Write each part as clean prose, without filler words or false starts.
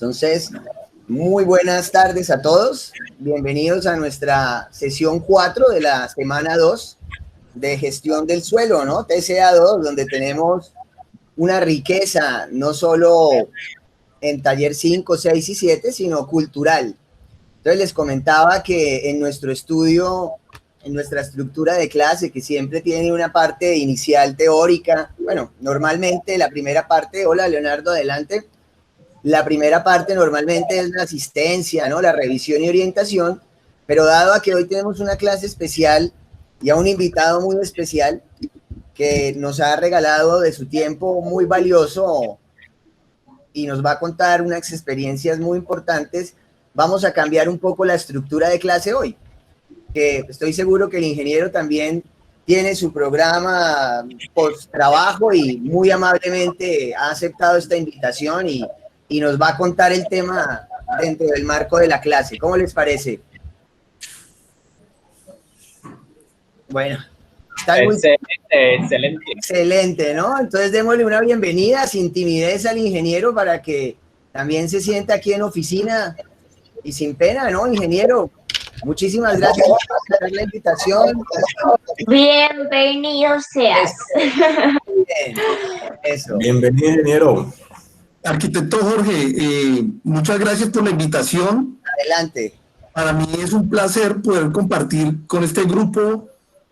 Entonces, muy buenas tardes a todos. Bienvenidos a nuestra sesión 4 de la semana 2 de gestión del suelo, ¿no? TCA2, donde tenemos una riqueza no solo en taller 5, 6 y 7, sino cultural. Entonces les comentaba que en nuestro estudio, en nuestra estructura de clase, que siempre tiene una parte inicial teórica, bueno, normalmente la primera parte, hola Leonardo, adelante. La primera parte normalmente es la asistencia, ¿no? La revisión y orientación, pero dado a que hoy tenemos una clase especial y a un invitado muy especial que nos ha regalado de su tiempo muy valioso y nos va a contar unas experiencias muy importantes, vamos a cambiar un poco la estructura de clase hoy. Que estoy seguro que el ingeniero también tiene su programa post trabajo y muy amablemente ha aceptado esta invitación y nos va a contar el tema dentro del marco de la clase. ¿Cómo les parece? Bueno, está excelente, ¿no? Entonces démosle una bienvenida sin timidez al ingeniero para que también se sienta aquí en oficina y sin pena, ¿no, ingeniero? Muchísimas gracias por la invitación. Bienvenido seas. Bien, eso. Bienvenido, ingeniero. Arquitecto Jorge, muchas gracias por la invitación. Adelante. Para mí es un placer poder compartir con este grupo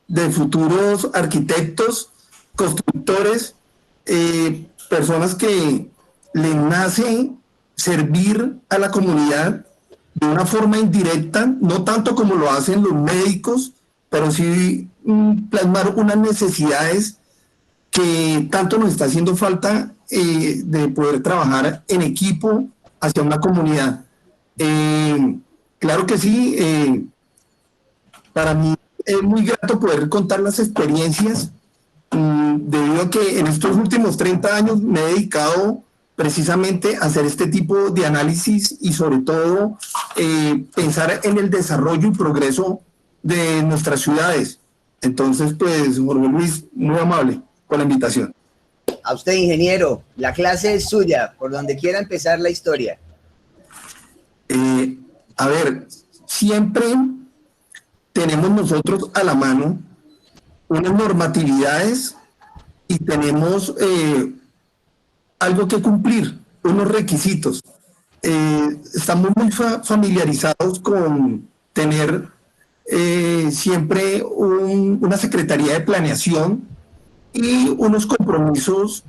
de futuros arquitectos, constructores, personas que les nace servir a la comunidad de una forma indirecta, no tanto como lo hacen los médicos, pero sí plasmar unas necesidades que tanto nos está haciendo falta de poder trabajar en equipo hacia una comunidad. Claro que sí, para mí es muy grato poder contar las experiencias, debido a que en estos últimos 30 años me he dedicado precisamente a hacer este tipo de análisis y sobre todo pensar en el desarrollo y progreso de nuestras ciudades. Entonces, pues, Jorge Luis, muy amable por la invitación. A usted, ingeniero, la clase es suya, por donde quiera empezar la historia. A ver, siempre tenemos nosotros a la mano unas normatividades y tenemos algo que cumplir, unos requisitos. Estamos muy familiarizados con tener siempre una Secretaría de Planeación y unos compromisos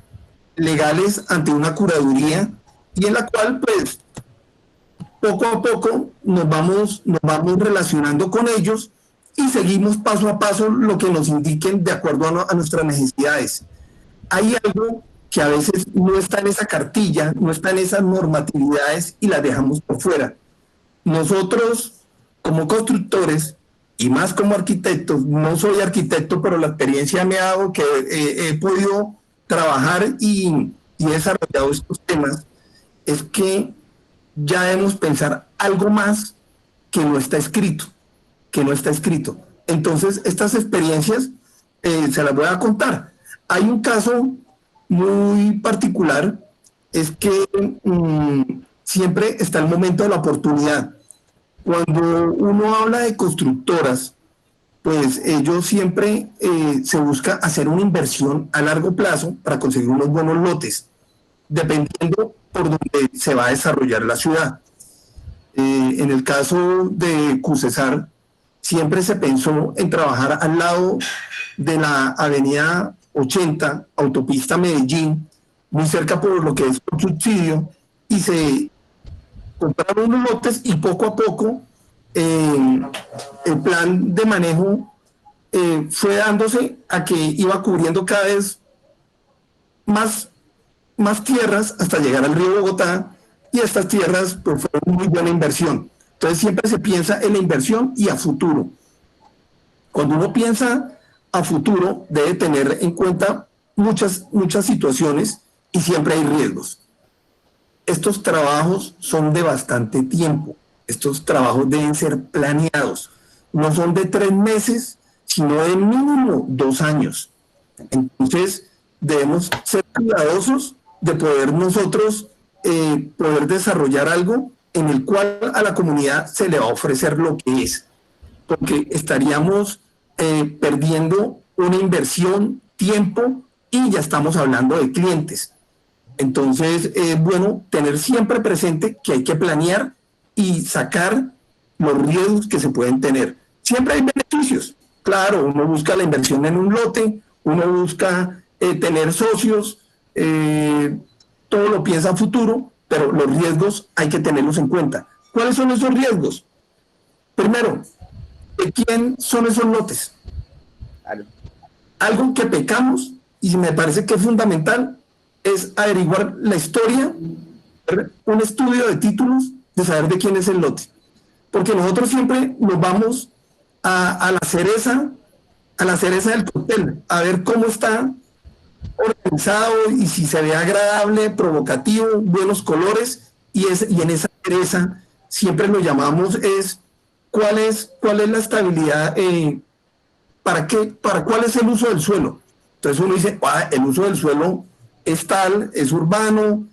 legales ante una curaduría, y en la cual pues poco a poco nos vamos relacionando con ellos y seguimos paso a paso lo que nos indiquen de acuerdo a nuestras necesidades. Hay algo que a veces no está en esa cartilla, no está en esas normatividades y las dejamos por fuera. Nosotros, como constructores, y más como arquitectos, no soy arquitecto, pero la experiencia me ha dado que he podido trabajar y he desarrollado estos temas, es que ya debemos pensar algo más que no está escrito, Entonces, estas experiencias se las voy a contar. Hay un caso muy particular, es que siempre está el momento de la oportunidad. Cuando uno habla de constructoras, pues ellos siempre se busca hacer una inversión a largo plazo para conseguir unos buenos lotes, dependiendo por donde se va a desarrollar la ciudad. En el caso de Cusesar, siempre se pensó en trabajar al lado de la avenida 80, autopista Medellín, muy cerca por lo que es un subsidio, y se compraron unos lotes y poco a poco el plan de manejo fue dándose a que iba cubriendo cada vez más tierras hasta llegar al río Bogotá, y estas tierras pues fueron muy buena inversión. Entonces siempre se piensa en la inversión y a futuro. Cuando uno piensa a futuro debe tener en cuenta muchas situaciones y siempre hay riesgos. Estos trabajos son de bastante tiempo. Estos trabajos deben ser planeados. No son de 3 meses, sino de mínimo 2 años. Entonces, debemos ser cuidadosos de poder nosotros poder desarrollar algo en el cual a la comunidad se le va a ofrecer lo que es, porque estaríamos perdiendo una inversión, tiempo, y ya estamos hablando de clientes. Entonces, es bueno tener siempre presente que hay que planear y sacar los riesgos que se pueden tener. Siempre hay beneficios. Claro, uno busca la inversión en un lote, uno busca tener socios, todo lo piensa a futuro, pero los riesgos hay que tenerlos en cuenta. ¿Cuáles son esos riesgos? Primero, ¿de quién son esos lotes? Claro. Algo que pecamos y me parece que es fundamental es averiguar la historia, un estudio de títulos, de saber de quién es el lote. Porque nosotros siempre nos vamos a la cereza del cóctel, a ver cómo está organizado y si se ve agradable, provocativo, buenos colores, y en esa cereza siempre lo llamamos es cuál es la estabilidad, para cuál es el uso del suelo. Entonces uno dice, el uso del suelo es tal, es urbano,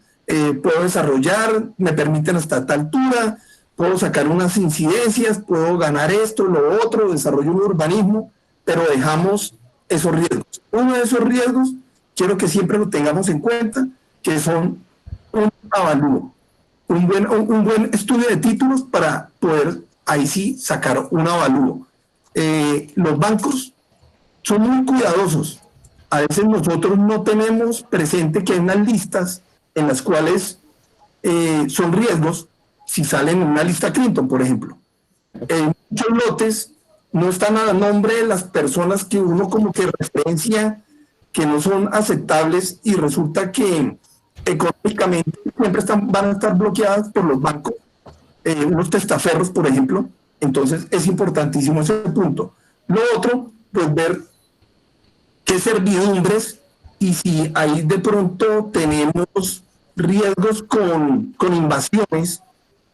puedo desarrollar, me permiten hasta tal altura, puedo sacar unas incidencias, puedo ganar esto, lo otro, desarrollo un urbanismo, pero dejamos esos riesgos. Uno de esos riesgos, quiero que siempre lo tengamos en cuenta, que son un avalúo, un buen estudio de títulos para poder ahí sí sacar un avalúo. Los bancos son muy cuidadosos. A veces nosotros no tenemos presente que hay unas listas en las cuales son riesgos si salen en una lista Clinton, por ejemplo. Muchos lotes no están a nombre de las personas que uno como que referencia que no son aceptables y resulta que económicamente siempre van a estar bloqueadas por los bancos, unos testaferros, por ejemplo. Entonces es importantísimo ese punto. Lo otro, pues ver qué servidumbres y si ahí de pronto tenemos riesgos con invasiones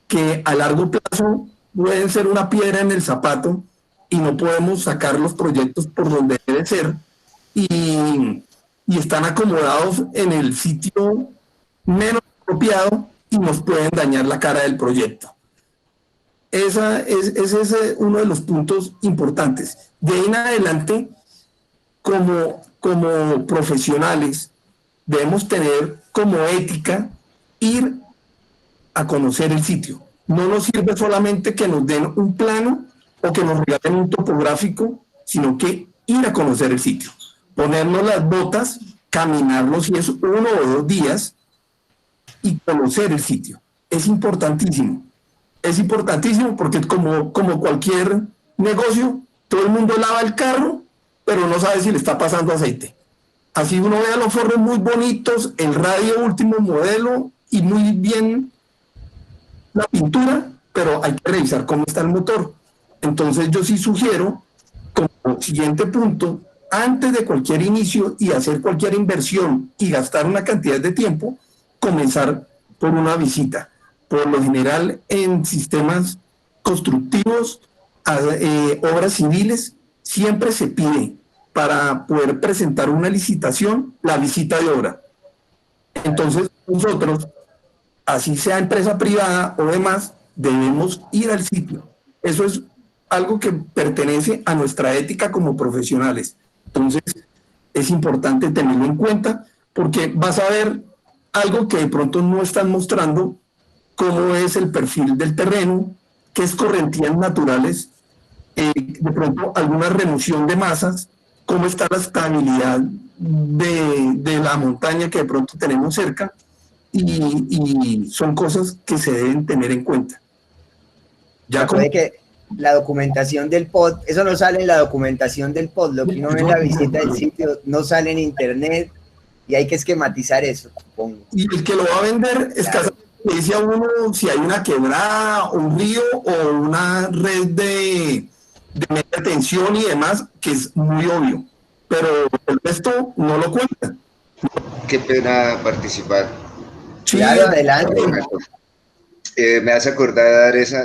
que a largo plazo pueden ser una piedra en el zapato y no podemos sacar los proyectos por donde debe ser y están acomodados en el sitio menos apropiado y nos pueden dañar la cara del proyecto. Ese es uno de los puntos importantes. De ahí en adelante, como profesionales, debemos tener como ética ir a conocer el sitio. No nos sirve solamente que nos den un plano o que nos regalen un topográfico, sino que ir a conocer el sitio. Ponernos las botas, caminarlo si es 1 o 2 días y conocer el sitio. Es importantísimo. Es importantísimo porque como cualquier negocio, todo el mundo lava el carro, pero no sabe si le está pasando aceite. Así uno vea los forros muy bonitos, el radio último modelo y muy bien la pintura, pero hay que revisar cómo está el motor. Entonces yo sí sugiero, como siguiente punto, antes de cualquier inicio y hacer cualquier inversión y gastar una cantidad de tiempo, comenzar por una visita. Por lo general en sistemas constructivos, obras civiles, siempre se pide para poder presentar una licitación la visita de obra. Entonces nosotros, así sea empresa privada o demás, debemos ir al sitio. Eso es algo que pertenece a nuestra ética como profesionales. Entonces es importante tenerlo en cuenta porque vas a ver algo que de pronto no están mostrando, cómo es el perfil del terreno, qué es correntías naturales, de pronto alguna remoción de masas, cómo está la estabilidad de la montaña que de pronto tenemos cerca, y son cosas que se deben tener en cuenta. Ya puede que la documentación del POD, eso no sale en la documentación del POD, lo que uno ve en la visita del sitio no sale en internet y hay que esquematizar eso, supongo. Y el que lo va a vender escasamente le dice a uno si hay una quebrada, un río o una red de media tensión y demás, que es muy obvio, pero el resto no lo cuenta. Qué pena participar. Sí, claro, adelante. Me hace acordar eso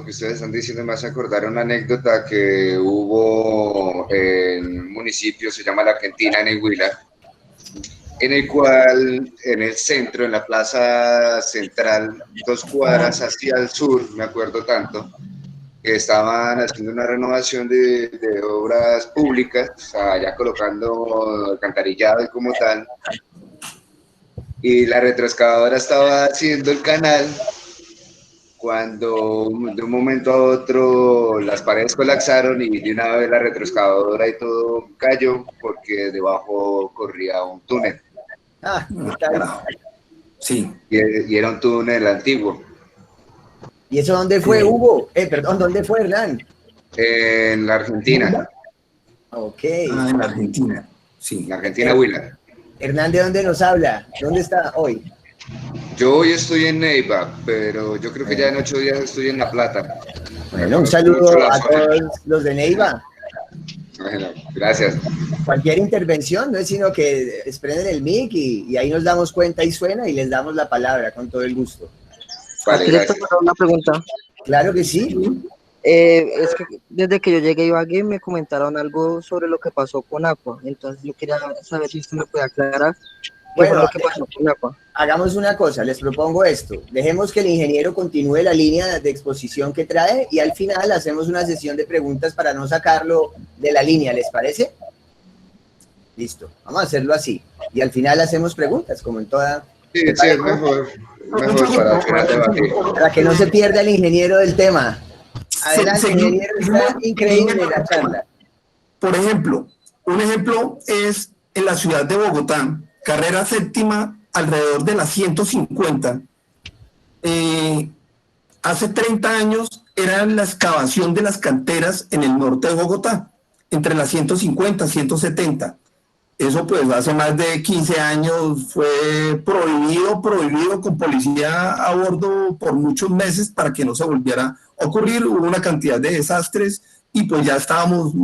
que ustedes están diciendo, me hace acordar una anécdota que hubo en un municipio, se llama La Argentina, en Huila, en el cual en el centro, en la plaza central, 2 cuadras hacia el sur, me acuerdo tanto, que estaban haciendo una renovación de obras públicas, o sea, ya colocando alcantarillado y como tal, y la retroexcavadora estaba haciendo el canal cuando de un momento a otro las paredes colapsaron y de una vez la retroexcavadora y todo cayó porque debajo corría un túnel. Ah, ¿qué tal? Sí. Y era un túnel antiguo. ¿Y eso dónde fue, Hugo? Perdón, ¿dónde fue, Hernán? En la Argentina. Ok. Ah, en Argentina, sí. En la Argentina, Huila. Hernán, ¿de dónde nos habla? ¿Dónde está hoy? Yo hoy estoy en Neiva, pero yo creo que ya en 8 días estoy en La Plata. Bueno, un saludo a todos los de Neiva. Bueno, gracias. Cualquier intervención no es sino que desprenden el mic y ahí nos damos cuenta y suena y les damos la palabra con todo el gusto. Vale, gracias. Una pregunta. Claro que sí. Es que desde que yo llegué a Ibagué me comentaron algo sobre lo que pasó con Aqua. Entonces yo quería saber si usted me puede aclarar qué fue lo que pasó con Aqua. Hagamos una cosa, les propongo esto. Dejemos que el ingeniero continúe la línea de exposición que trae y al final hacemos una sesión de preguntas para no sacarlo de la línea, ¿les parece? Listo, vamos a hacerlo así. Y al final hacemos preguntas, como en toda... Sí, sí, es mejor para final debatir. Para que no se pierda el ingeniero del tema. Adelante, ingeniero, está increíble la charla. Por ejemplo, un ejemplo es en la ciudad de Bogotá, carrera séptima, alrededor de las 150. Hace 30 años era la excavación de las canteras en el norte de Bogotá, entre las 150 y 170. Eso pues hace más de 15 años fue prohibido con policía a bordo por muchos meses para que no se volviera a ocurrir. Hubo una cantidad de desastres y pues ya estábamos,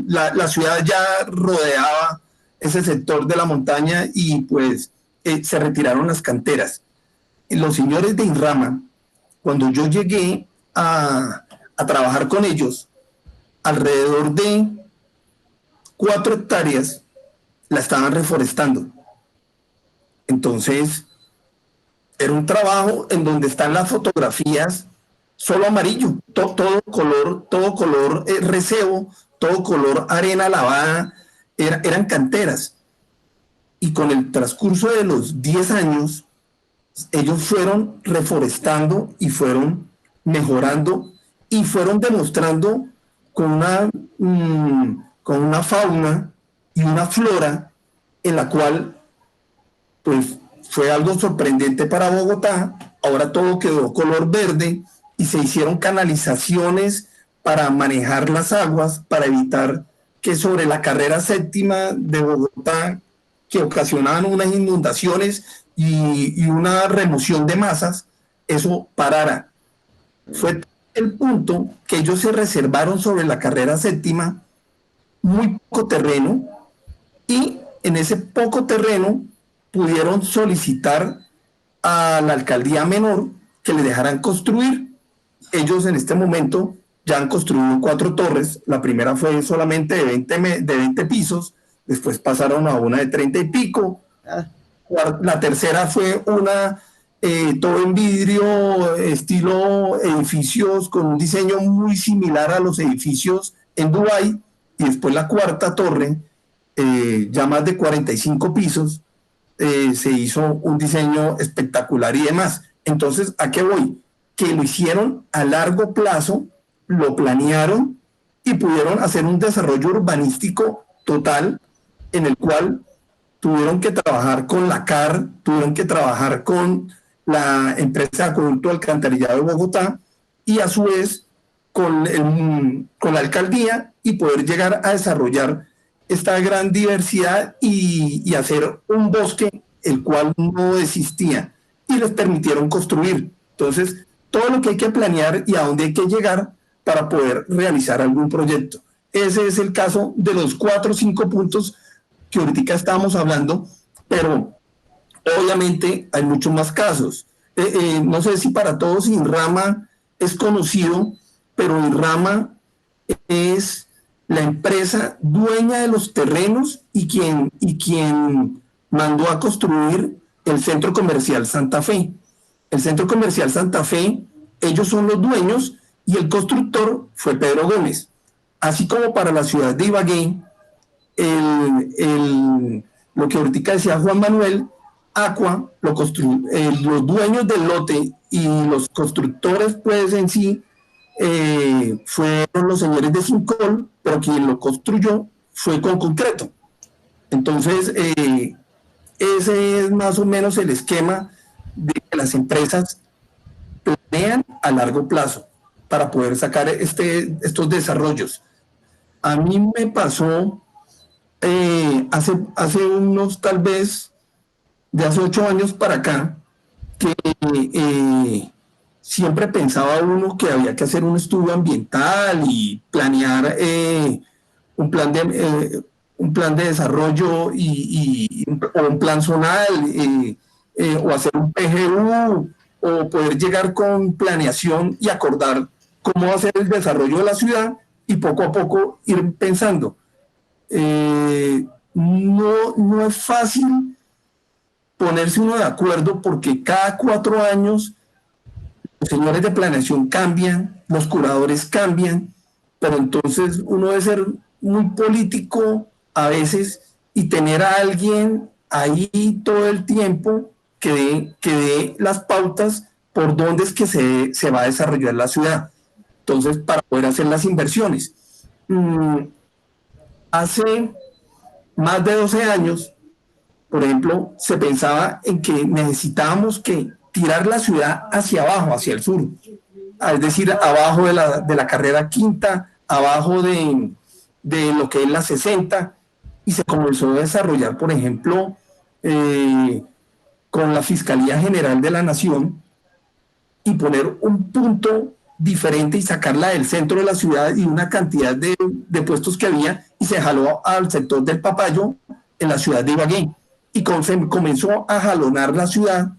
la ciudad ya rodeaba ese sector de la montaña y pues se retiraron las canteras. Los señores de INRAMA, cuando yo llegué a trabajar con ellos, alrededor de 4 hectáreas la estaban reforestando. Entonces, era un trabajo en donde están las fotografías solo amarillo, todo color recebo, todo color arena lavada, eran canteras. Y con el transcurso de los 10 años, ellos fueron reforestando y fueron mejorando y fueron demostrando con una fauna y una flora en la cual pues fue algo sorprendente para Bogotá. Ahora todo quedó color verde y se hicieron canalizaciones para manejar las aguas, para evitar que sobre la carrera séptima de Bogotá, que ocasionaban unas inundaciones y una remoción de masas, eso parara. Fue el punto que ellos se reservaron sobre la carrera séptima muy poco terreno, y en ese poco terreno pudieron solicitar a la alcaldía menor que le dejaran construir. Ellos en este momento ya han construido 4 torres. La primera fue solamente de 20 pisos, después pasaron a una de 30 y pico. La tercera fue una todo en vidrio, estilo edificios con un diseño muy similar a los edificios en Dubái, y después la cuarta torre, ya más de 45 pisos, se hizo un diseño espectacular y demás. Entonces, ¿a qué voy? Que lo hicieron a largo plazo, lo planearon y pudieron hacer un desarrollo urbanístico total en el cual tuvieron que trabajar con la CAR, tuvieron que trabajar con la empresa de acueducto alcantarillado de Bogotá y a su vez con la alcaldía, y poder llegar a desarrollar esta gran diversidad y hacer un bosque el cual no existía, y les permitieron construir. Entonces, todo lo que hay que planear y a dónde hay que llegar para poder realizar algún proyecto. Ese es el caso de los 4 o 5 puntos que ahorita estamos hablando, pero obviamente hay muchos más casos. No sé si para todos INRAMA es conocido, pero INRAMA es la empresa dueña de los terrenos y quien mandó a construir el Centro Comercial Santa Fe. El Centro Comercial Santa Fe, ellos son los dueños y el constructor fue Pedro Gómez. Así como para la ciudad de Ibagué, lo que ahorita decía Juan Manuel, Aqua, los dueños del lote y los constructores, pues en sí, fueron los señores de Sincol, pero quien lo construyó fue con concreto. Entonces, ese es más o menos el esquema de que las empresas planean a largo plazo para poder sacar estos desarrollos. A mí me pasó hace unos, tal vez, de hace 8 años para acá, que siempre pensaba uno que había que hacer un estudio ambiental y planear un plan de desarrollo o un plan zonal, o hacer un PGU, o poder llegar con planeación y acordar cómo va a ser el desarrollo de la ciudad y poco a poco ir pensando. No es fácil ponerse uno de acuerdo porque cada 4 años los señores de planeación cambian, los curadores cambian, pero entonces uno debe ser muy político a veces y tener a alguien ahí todo el tiempo que dé las pautas por dónde es que se va a desarrollar la ciudad. Entonces, para poder hacer las inversiones. Hace más de 12 años, por ejemplo, se pensaba en que necesitábamos que tirar la ciudad hacia abajo, hacia el sur, es decir, abajo de la carrera quinta, abajo de lo que es la 60, y se comenzó a desarrollar, por ejemplo, con la Fiscalía General de la Nación, y poner un punto diferente y sacarla del centro de la ciudad y una cantidad de puestos que había, y se jaló al sector del Papayo en la ciudad de Ibagué, y se comenzó a jalonar la ciudad,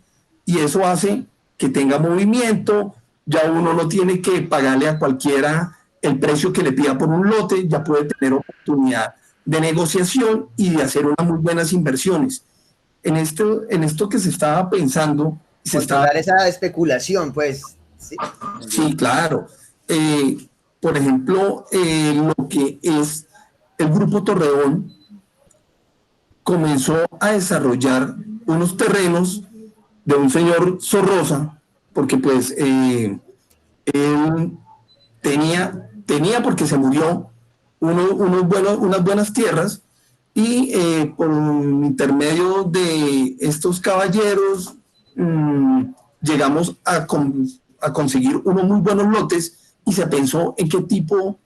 y eso hace que tenga movimiento. Ya uno no tiene que pagarle a cualquiera el precio que le pida por un lote, ya puede tener oportunidad de negociación y de hacer unas muy buenas inversiones. En esto que se estaba pensando, controlar esa especulación, pues. Sí, claro. Por ejemplo, lo que es el Grupo Torreón comenzó a desarrollar unos terrenos de un señor Sorrosa, porque pues él tenía porque se murió, unas buenas tierras, y por intermedio de estos caballeros llegamos a conseguir unos muy buenos lotes, y se pensó en qué tipo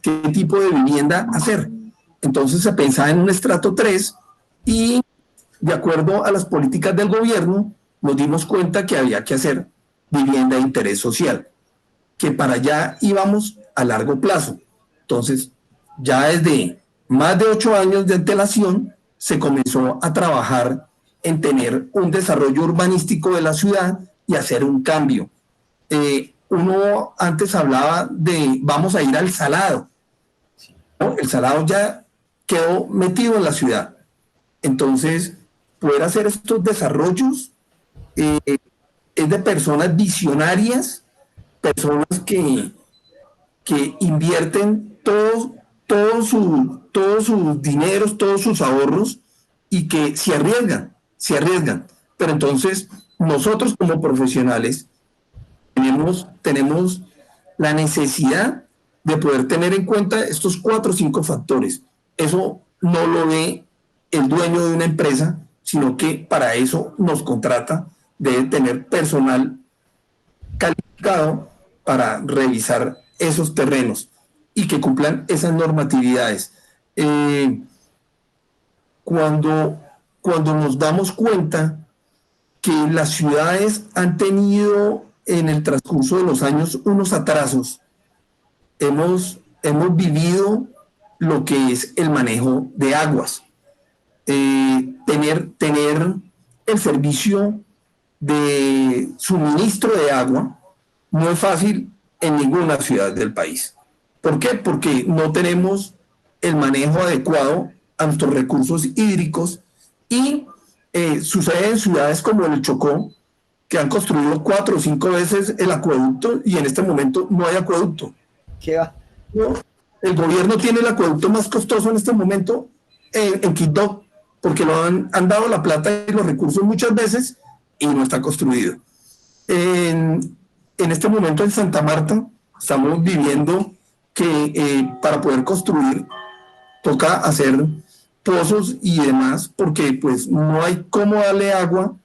de vivienda hacer. Entonces se pensaba en un estrato 3, y de acuerdo a las políticas del gobierno nos dimos cuenta que había que hacer vivienda de interés social, que para allá íbamos a largo plazo. Entonces, ya desde más de 8 años de antelación se comenzó a trabajar en tener un desarrollo urbanístico de la ciudad y hacer un cambio. Uno antes hablaba de vamos a ir al Salado, ¿no? El Salado ya quedó metido en la ciudad. Entonces, poder hacer estos desarrollos es de personas visionarias, personas que invierten todos sus dineros, todos sus ahorros, y que se arriesgan. Pero entonces, nosotros como profesionales tenemos la necesidad de poder tener en cuenta estos 4 o 5 factores. Eso no lo ve el dueño de una empresa, sino que para eso nos contrata, debe tener personal calificado para revisar esos terrenos y que cumplan esas normatividades. Cuando nos damos cuenta que las ciudades han tenido en el transcurso de los años unos atrasos, hemos vivido lo que es el manejo de aguas. Tener el servicio de suministro de agua no es fácil en ninguna ciudad del país. ¿Por qué? Porque no tenemos el manejo adecuado a nuestros recursos hídricos, y Sucede en ciudades como el Chocó, que han construido 4 o 5 veces el acueducto y en este momento no hay acueducto. ¿Qué va? El gobierno tiene el acueducto más costoso en este momento en Quito, porque lo han dado la plata y los recursos muchas veces y no está construido. En este momento en Santa Marta estamos viviendo que para poder construir toca hacer pozos y demás, porque pues no hay cómo darle agua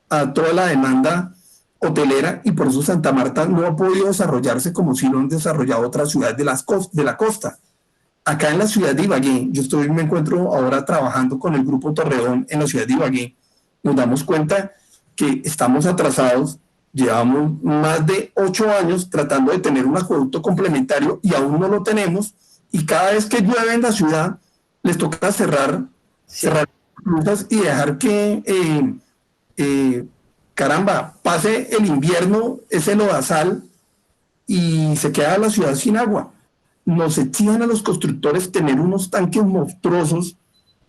a toda la demanda hotelera y por eso Santa Marta no ha podido desarrollarse como si lo han desarrollado otras ciudades de la costa. Acá en la ciudad de Ibagué, me encuentro ahora trabajando con el Grupo Torreón en la ciudad de Ibagué, nos damos cuenta que estamos atrasados, llevamos más de 8 años tratando de tener un acueducto complementario y aún no lo tenemos, y cada vez que llueve en la ciudad les toca cerrar rutas y dejar que, caramba, pase el invierno, ese lodazal, y se queda la ciudad sin agua. Nos exigen a los constructores tener unos tanques monstruosos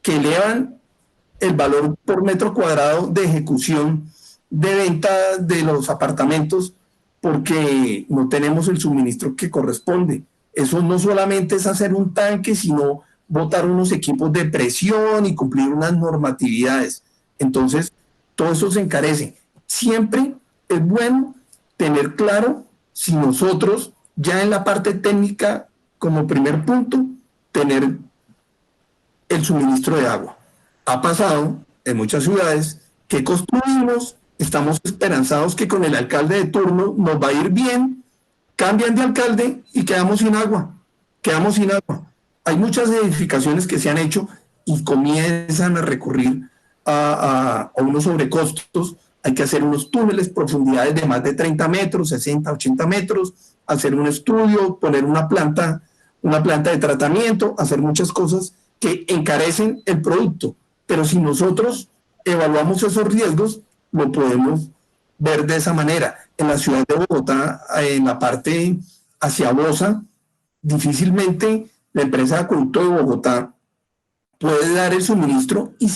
que elevan el valor por metro cuadrado de ejecución de venta de los apartamentos porque no tenemos el suministro que corresponde. Eso no solamente es hacer un tanque, sino botar unos equipos de presión y cumplir unas normatividades. Entonces, todo eso se encarece. Siempre es bueno tener claro si nosotros, ya en la parte técnica, como primer punto, tener el suministro de agua. Ha pasado en muchas ciudades que construimos, estamos esperanzados que con el alcalde de turno nos va a ir bien, cambian de alcalde y quedamos sin agua. Hay muchas edificaciones que se han hecho y comienzan a recurrir a unos sobrecostos. Hay que hacer unos túneles, profundidades de más de 30 metros, 60, 80 metros, hacer un estudio, poner una planta de tratamiento, hacer muchas cosas que encarecen el producto. Pero si nosotros evaluamos esos riesgos, lo podemos ver de esa manera. En la ciudad de Bogotá, en la parte hacia Bosa, difícilmente la empresa de acueducto de Bogotá puede dar el suministro y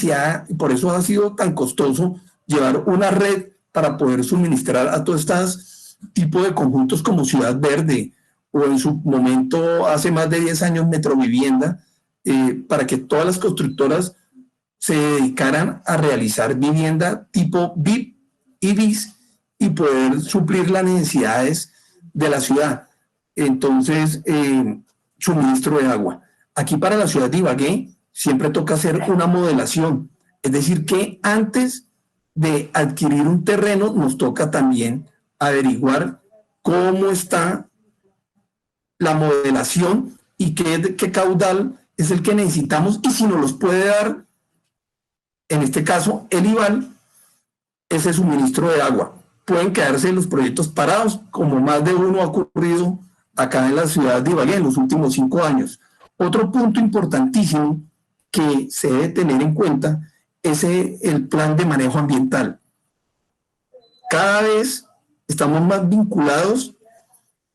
por eso ha sido tan costoso llevar una red para poder suministrar a todos estos tipos de conjuntos como Ciudad Verde o en su momento hace más de 10 años Metrovivienda, para que todas las constructoras se dedicaran a realizar vivienda tipo VIP y BIS y poder suplir las necesidades de la ciudad. Entonces, suministro de agua. Aquí para la ciudad de Ibagué siempre toca hacer una modelación, es decir, que antes de adquirir un terreno nos toca también averiguar cómo está la modelación y qué caudal es el que necesitamos y si nos los puede dar, en este caso, el IVAL, ese suministro de agua. Pueden quedarse los proyectos parados, como más de uno ha ocurrido acá en la ciudad de Ibagué en los últimos 5 años. Otro punto importantísimo que se debe tener en cuenta es el plan de manejo ambiental. Cada vez estamos más vinculados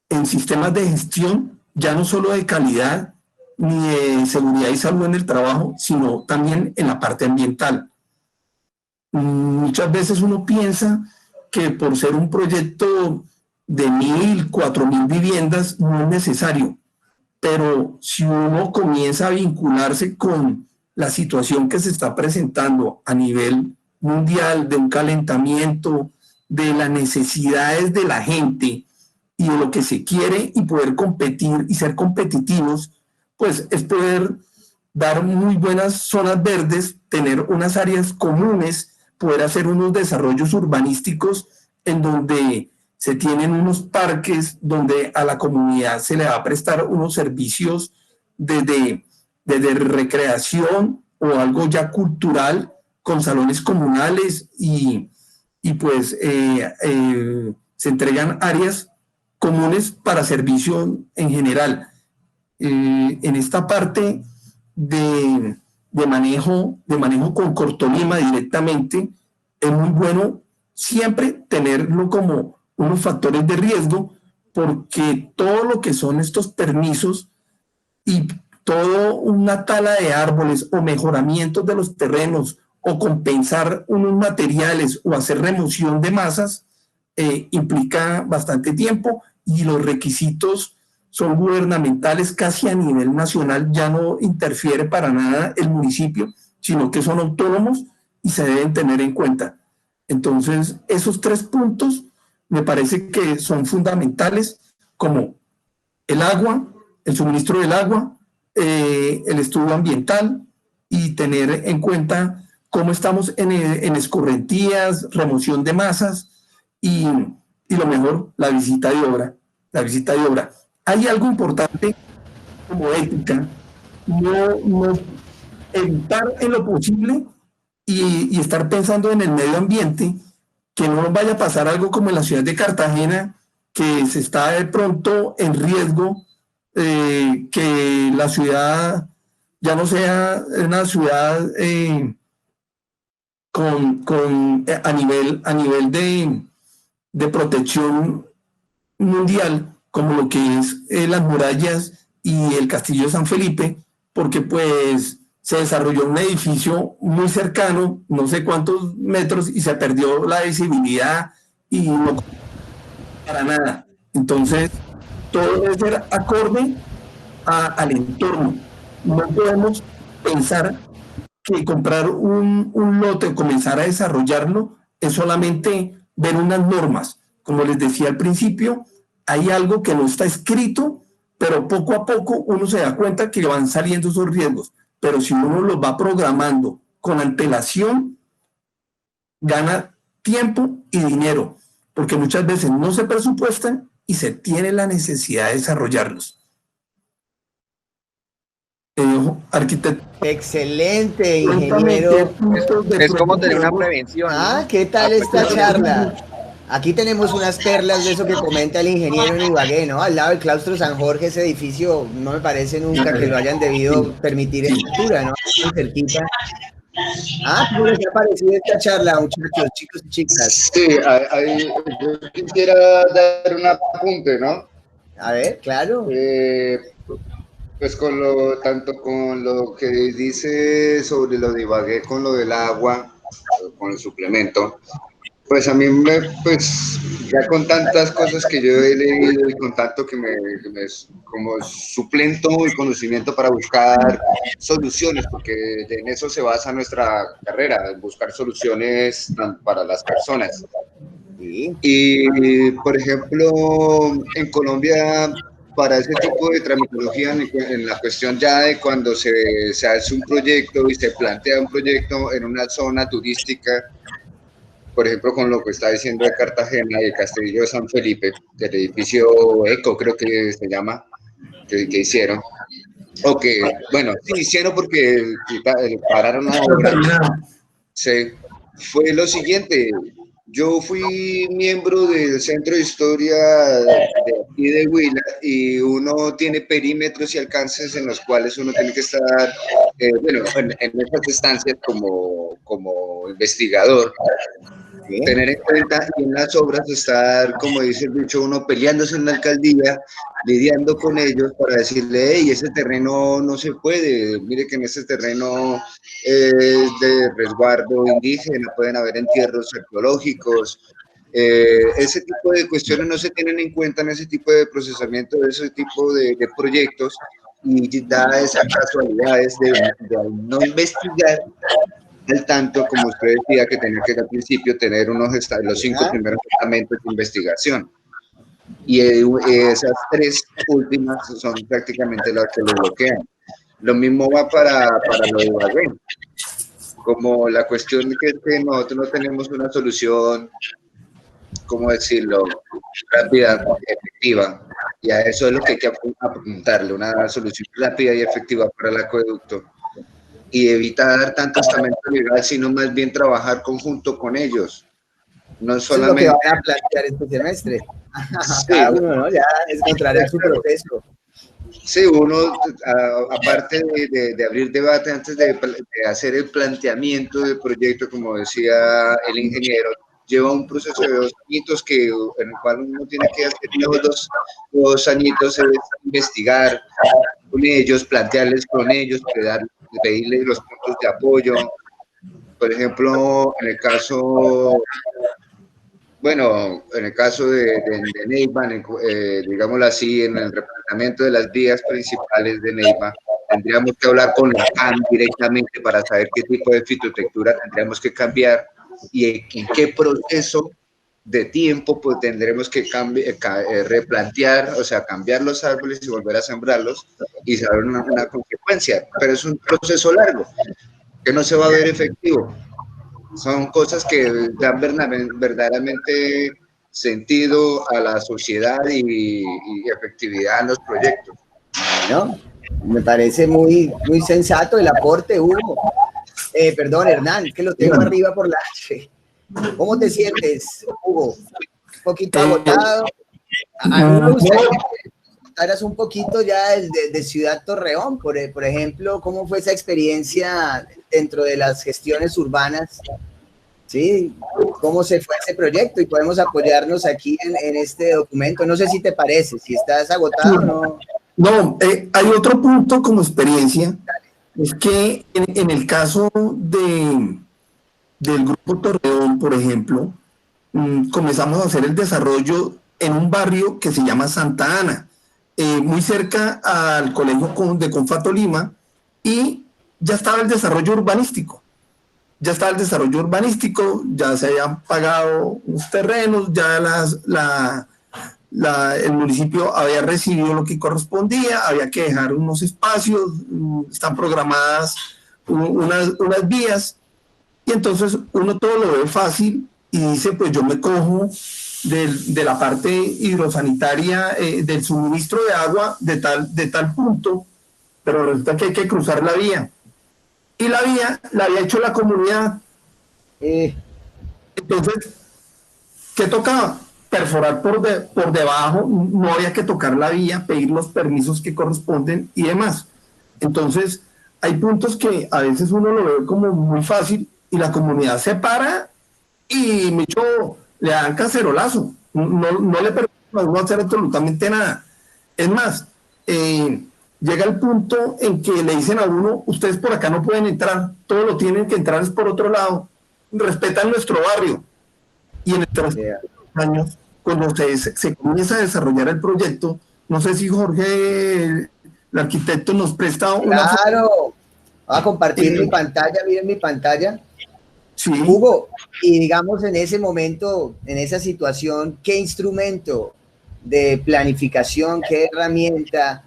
en sistemas de gestión, ya no solo de calidad ni de seguridad y salud en el trabajo, sino también en la parte ambiental. Muchas veces uno piensa que por ser un proyecto de 1.000, 4.000 viviendas no es necesario, pero si uno comienza a vincularse con la situación que se está presentando a nivel mundial de un calentamiento, de las necesidades de la gente y de lo que se quiere y poder competir y ser competitivos, pues es poder dar muy buenas zonas verdes, tener unas áreas comunes, poder hacer unos desarrollos urbanísticos en donde se tienen unos parques donde a la comunidad se le va a prestar unos servicios desde recreación o algo ya cultural con salones comunales y pues se entregan áreas comunes para servicio en general. En esta parte de manejo con Cortolima directamente, es muy bueno siempre tenerlo como unos factores de riesgo, porque todo lo que son estos permisos y todo una tala de árboles o mejoramientos de los terrenos o compensar unos materiales o hacer remoción de masas implica bastante tiempo y los requisitos son gubernamentales casi a nivel nacional, ya no interfiere para nada el municipio, sino que son autónomos y se deben tener en cuenta. Entonces, esos 3 puntos me parece que son fundamentales, como el agua, el suministro del agua, el estudio ambiental y tener en cuenta cómo estamos en escorrentías, remoción de masas y lo mejor, la visita de obra. La visita de obra. Hay algo importante como ética, no evitar en lo posible y estar pensando en el medio ambiente, que no nos vaya a pasar algo como en la ciudad de Cartagena, que se está de pronto en riesgo, que la ciudad ya no sea una ciudad a nivel de protección mundial, como lo que es las murallas y el castillo de San Felipe, porque pues se desarrolló un edificio muy cercano, no sé cuántos metros, y se perdió la visibilidad y no para nada. Entonces, todo debe ser acorde al entorno. No podemos pensar que comprar un lote o comenzar a desarrollarlo es solamente ver unas normas. Como les decía al principio, hay algo que no está escrito, pero poco a poco uno se da cuenta que van saliendo esos riesgos. Pero si uno los va programando con antelación, gana tiempo y dinero, porque muchas veces no se presupuestan y se tiene la necesidad de desarrollarlos. Arquitecto. Excelente, ingeniero. Es como tener una prevención. Ah, ¿qué tal esta charla? Aquí tenemos unas perlas de eso que comenta el ingeniero en Ibagué, ¿no? Al lado del claustro San Jorge, ese edificio, no me parece nunca que lo hayan debido permitir en altura, ¿no? Muy cerquita. Ah, ¿cómo les ha parecido esta charla, muchachos, chicos y chicas? Sí, yo quisiera dar un apunte, ¿no? A ver, claro. Pues tanto con lo que dice sobre lo de Ibagué, con lo del agua, con el suplemento, pues a mí pues ya con tantas cosas que yo he leído y con tanto que me como suplento y conocimiento para buscar soluciones, porque en eso se basa nuestra carrera, en buscar soluciones para las personas. Sí. Y, por ejemplo, en Colombia, para ese tipo de tramitología, en la cuestión ya de cuando se hace un proyecto y se plantea un proyecto en una zona turística, por ejemplo, con lo que está diciendo de Cartagena y el Castillo de San Felipe, del edificio Eco, creo que se llama, que hicieron. O que, bueno, sí hicieron porque pararon la obra. Sí, fue lo siguiente. Yo fui miembro del Centro de Historia de aquí de Huila y uno tiene perímetros y alcances en los cuales uno tiene que estar, bueno, en esas estancias como investigador. ¿Sí? Tener en cuenta y en las obras estar, como dice el dicho, uno peleándose en la alcaldía, lidiando con ellos para decirle, hey, ese terreno no se puede, mire que en ese terreno es de resguardo indígena, pueden haber entierros arqueológicos, ese tipo de cuestiones no se tienen en cuenta en ese tipo de procesamiento, de ese tipo de proyectos, y da esas casualidades de no investigar al tanto, como usted decía, que tenía que al principio tener los 5 primeros estamentos de investigación. Y esas 3 últimas son prácticamente las que lo bloquean. Lo mismo va para lo de Ibagué. Como la cuestión de que nosotros no tenemos una solución, ¿cómo decirlo?, rápida, efectiva. Y a eso es lo que hay que apuntarle, una solución rápida y efectiva para el acueducto. Y evitar tanto estamento legal, sino más bien trabajar conjunto con ellos. No solamente... Eso es lo que van a plantear este semestre. Sí, cada uno, ¿no? Ya encontrará su proceso. Sí, uno, aparte de abrir debate, antes de hacer el planteamiento del proyecto, como decía el ingeniero, lleva un proceso de 2 añitos en el cual uno tiene que hacer los 2 añitos, es investigar con ellos, plantearles con ellos, pedirles los puntos de apoyo, Por ejemplo, en el caso de Neiva, digámoslo así, en el replanteamiento de las vías principales de Neiva, tendríamos que hablar con la CAN directamente para saber qué tipo de fitotectura tendríamos que cambiar y en qué proceso de tiempo pues tendremos que replantear, o sea, cambiar los árboles y volver a sembrarlos y saber una consecuencia. Pero es un proceso largo que no se va a ver efectivo. Son cosas que dan verdaderamente sentido a la sociedad y efectividad en los proyectos. Bueno, me parece muy, muy sensato el aporte, Hugo. Perdón, Hernán, que lo tengo arriba por la H. ¿Cómo te sientes, Hugo? ¿Un poquito agotado? A mí me gustaría que contaras un poquito ya de Ciudad Torreón, por ejemplo, ¿cómo fue esa experiencia dentro de las gestiones urbanas? Sí, ¿cómo se fue ese proyecto? Y podemos apoyarnos aquí en este documento. No sé si te parece, si estás agotado o no. No, hay otro punto como experiencia, es que en el caso del Grupo Torreón, por ejemplo, comenzamos a hacer el desarrollo en un barrio que se llama Santa Ana, muy cerca al colegio de Confato Lima, y ya estaba el desarrollo urbanístico. Ya estaba el desarrollo urbanístico, ya se habían pagado unos terrenos, ya el municipio había recibido lo que correspondía, había que dejar unos espacios, están programadas unas vías, y entonces uno todo lo ve fácil y dice, pues yo me cojo de la parte hidrosanitaria, del suministro de agua de tal punto, pero resulta que hay que cruzar la vía. Y la vía la había hecho la comunidad. Entonces, ¿qué tocaba? Perforar por debajo, no había que tocar la vía, pedir los permisos que corresponden y demás. Entonces, hay puntos que a veces uno lo ve como muy fácil y la comunidad se para y le dan cacerolazo. No le permiten a uno hacer absolutamente nada. Es más, llega el punto en que le dicen a uno, ustedes por acá no pueden entrar, todo lo tienen que entrar es por otro lado, respetan nuestro barrio. Y en estos años, cuando se comienza a desarrollar el proyecto, no sé si Jorge, el arquitecto, nos presta una... Claro, voy a compartir mi pantalla, miren mi pantalla. Sí. Hugo, y digamos en ese momento, en esa situación, ¿qué instrumento de planificación, qué herramienta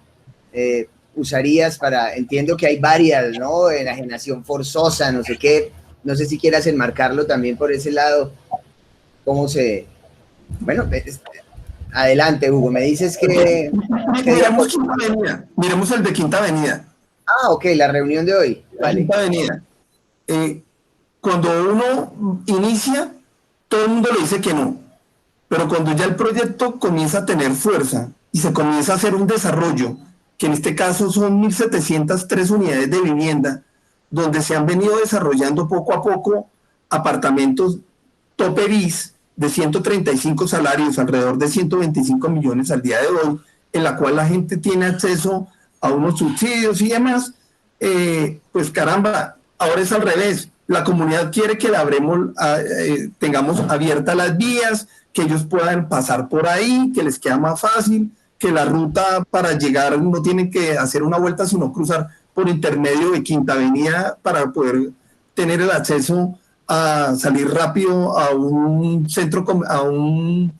usarías para, entiendo que hay varias, ¿no? Enajenación forzosa, no sé qué, no sé si quieras enmarcarlo también por ese lado, cómo se... Bueno, adelante, Hugo, me dices que... Miremos el de Quinta Avenida. Ah, ok, la reunión de hoy. Vale. Quinta Avenida. Cuando uno inicia, todo el mundo le dice que no, pero cuando ya el proyecto comienza a tener fuerza y se comienza a hacer un desarrollo, que en este caso son 1.703 unidades de vivienda, donde se han venido desarrollando poco a poco apartamentos tope bis de 135 salarios, alrededor de 125 millones al día de hoy, en la cual la gente tiene acceso a unos subsidios y demás, pues caramba, ahora es al revés. La comunidad quiere que tengamos abiertas las vías, que ellos puedan pasar por ahí, que les queda más fácil, que la ruta para llegar no tienen que hacer una vuelta, sino cruzar por intermedio de Quinta Avenida para poder tener el acceso a salir rápido a un centro, a un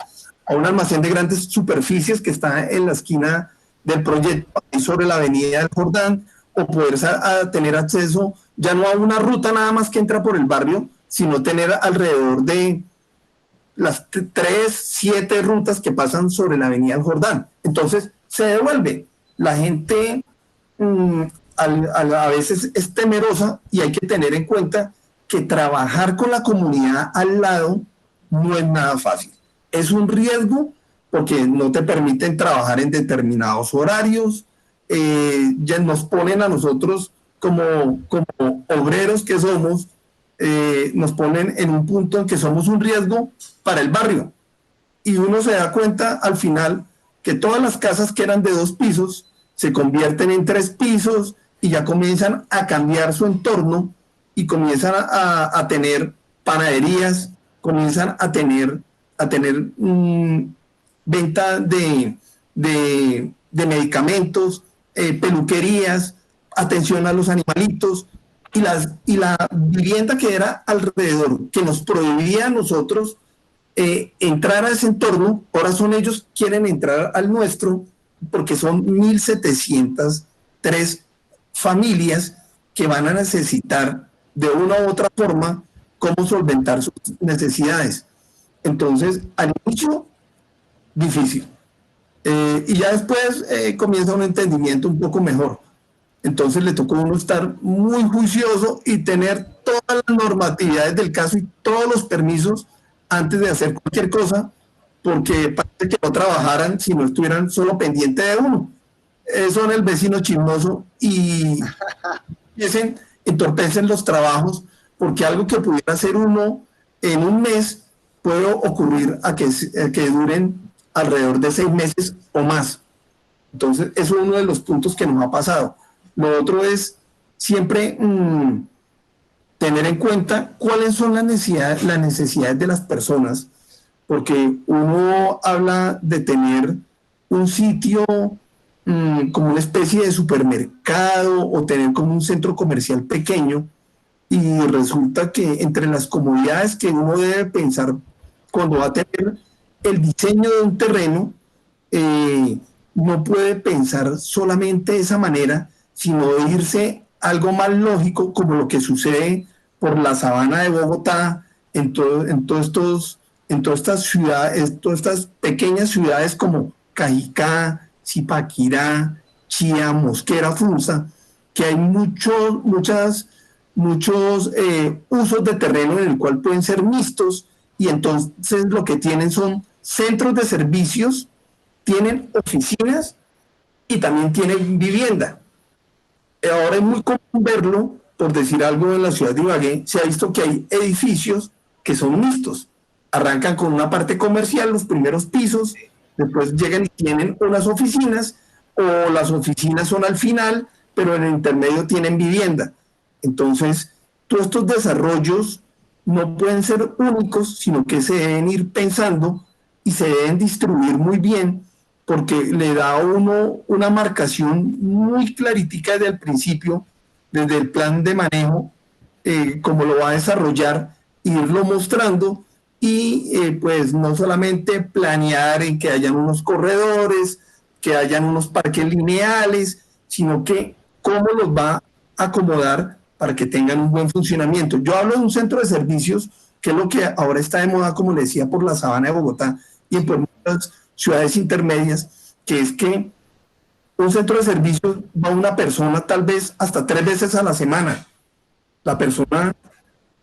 almacén de grandes superficies que está en la esquina del proyecto, sobre la avenida del Jordán, o poder tener acceso ya no a una ruta nada más que entra por el barrio, sino tener alrededor de las 7 rutas que pasan sobre la avenida del Jordán. Entonces se devuelve. La gente a veces es temerosa y hay que tener en cuenta que trabajar con la comunidad al lado no es nada fácil. Es un riesgo porque no te permiten trabajar en determinados horarios, ya nos ponen a nosotros como obreros que somos, nos ponen en un punto en que somos un riesgo para el barrio. Y uno se da cuenta al final que todas las casas que eran de 2 pisos se convierten en 3 pisos y ya comienzan a cambiar su entorno y comienzan a tener panaderías, comienzan a tener venta de medicamentos, peluquerías, atención a los animalitos, y la vivienda que era alrededor, que nos prohibía a nosotros entrar a ese entorno, ahora son ellos quieren entrar al nuestro, porque son 1.703 familias que van a necesitar de una u otra forma cómo solventar sus necesidades. Entonces, al inicio, difícil. Y ya después comienza un entendimiento un poco mejor. Entonces le tocó a uno estar muy juicioso y tener todas las normatividades del caso y todos los permisos antes de hacer cualquier cosa, porque parece que no trabajaran si no estuvieran solo pendientes de uno. Son el vecino chismoso y entorpecen los trabajos, porque algo que pudiera hacer uno en un mes puede ocurrir a que duren alrededor de 6 meses o más. Entonces, eso es uno de los puntos que nos ha pasado. Lo otro es siempre tener en cuenta cuáles son las necesidades de las personas, porque uno habla de tener un sitio como una especie de supermercado o tener como un centro comercial pequeño, y resulta que entre las comodidades que uno debe pensar cuando va a tener el diseño de un terreno, no puede pensar solamente de esa manera, sino de irse algo más lógico, como lo que sucede por la sabana de Bogotá, en todas estas ciudades, todas estas pequeñas ciudades como Cajicá, Zipaquirá, Chía, Mosquera, Funza, que hay muchos usos de terreno en el cual pueden ser mixtos, y entonces lo que tienen son centros de servicios, tienen oficinas y también tienen vivienda. Ahora es muy común verlo, por decir algo, en la ciudad de Ibagué, se ha visto que hay edificios que son mixtos. Arrancan con una parte comercial, los primeros pisos, después llegan y tienen unas oficinas, o las oficinas son al final, pero en el intermedio tienen vivienda. Entonces, todos estos desarrollos no pueden ser únicos, sino que se deben ir pensando y se deben distribuir muy bien, porque le da a uno una marcación muy claritica desde el principio, desde el plan de manejo, cómo lo va a desarrollar, irlo mostrando, y pues no solamente planear en que hayan unos corredores, que hayan unos parques lineales, sino que cómo los va a acomodar para que tengan un buen funcionamiento. Yo hablo de un centro de servicios, que es lo que ahora está de moda, como le decía, por la sabana de Bogotá y por muchas ciudades intermedias, que es que un centro de servicios va una persona tal vez hasta 3 veces a la semana. La persona,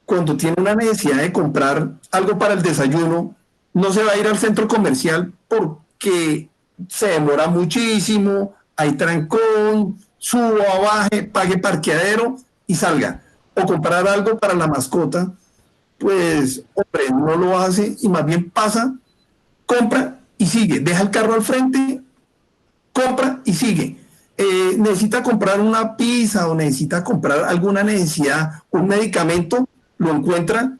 cuando tiene una necesidad de comprar algo para el desayuno, no se va a ir al centro comercial porque se demora muchísimo, hay trancón, suba, baje, pague parqueadero y salga. O comprar algo para la mascota, pues, hombre, no lo hace y más bien pasa, compra y sigue, deja el carro al frente, compra y sigue. Necesita comprar una pizza o necesita comprar alguna necesidad, un medicamento, lo encuentra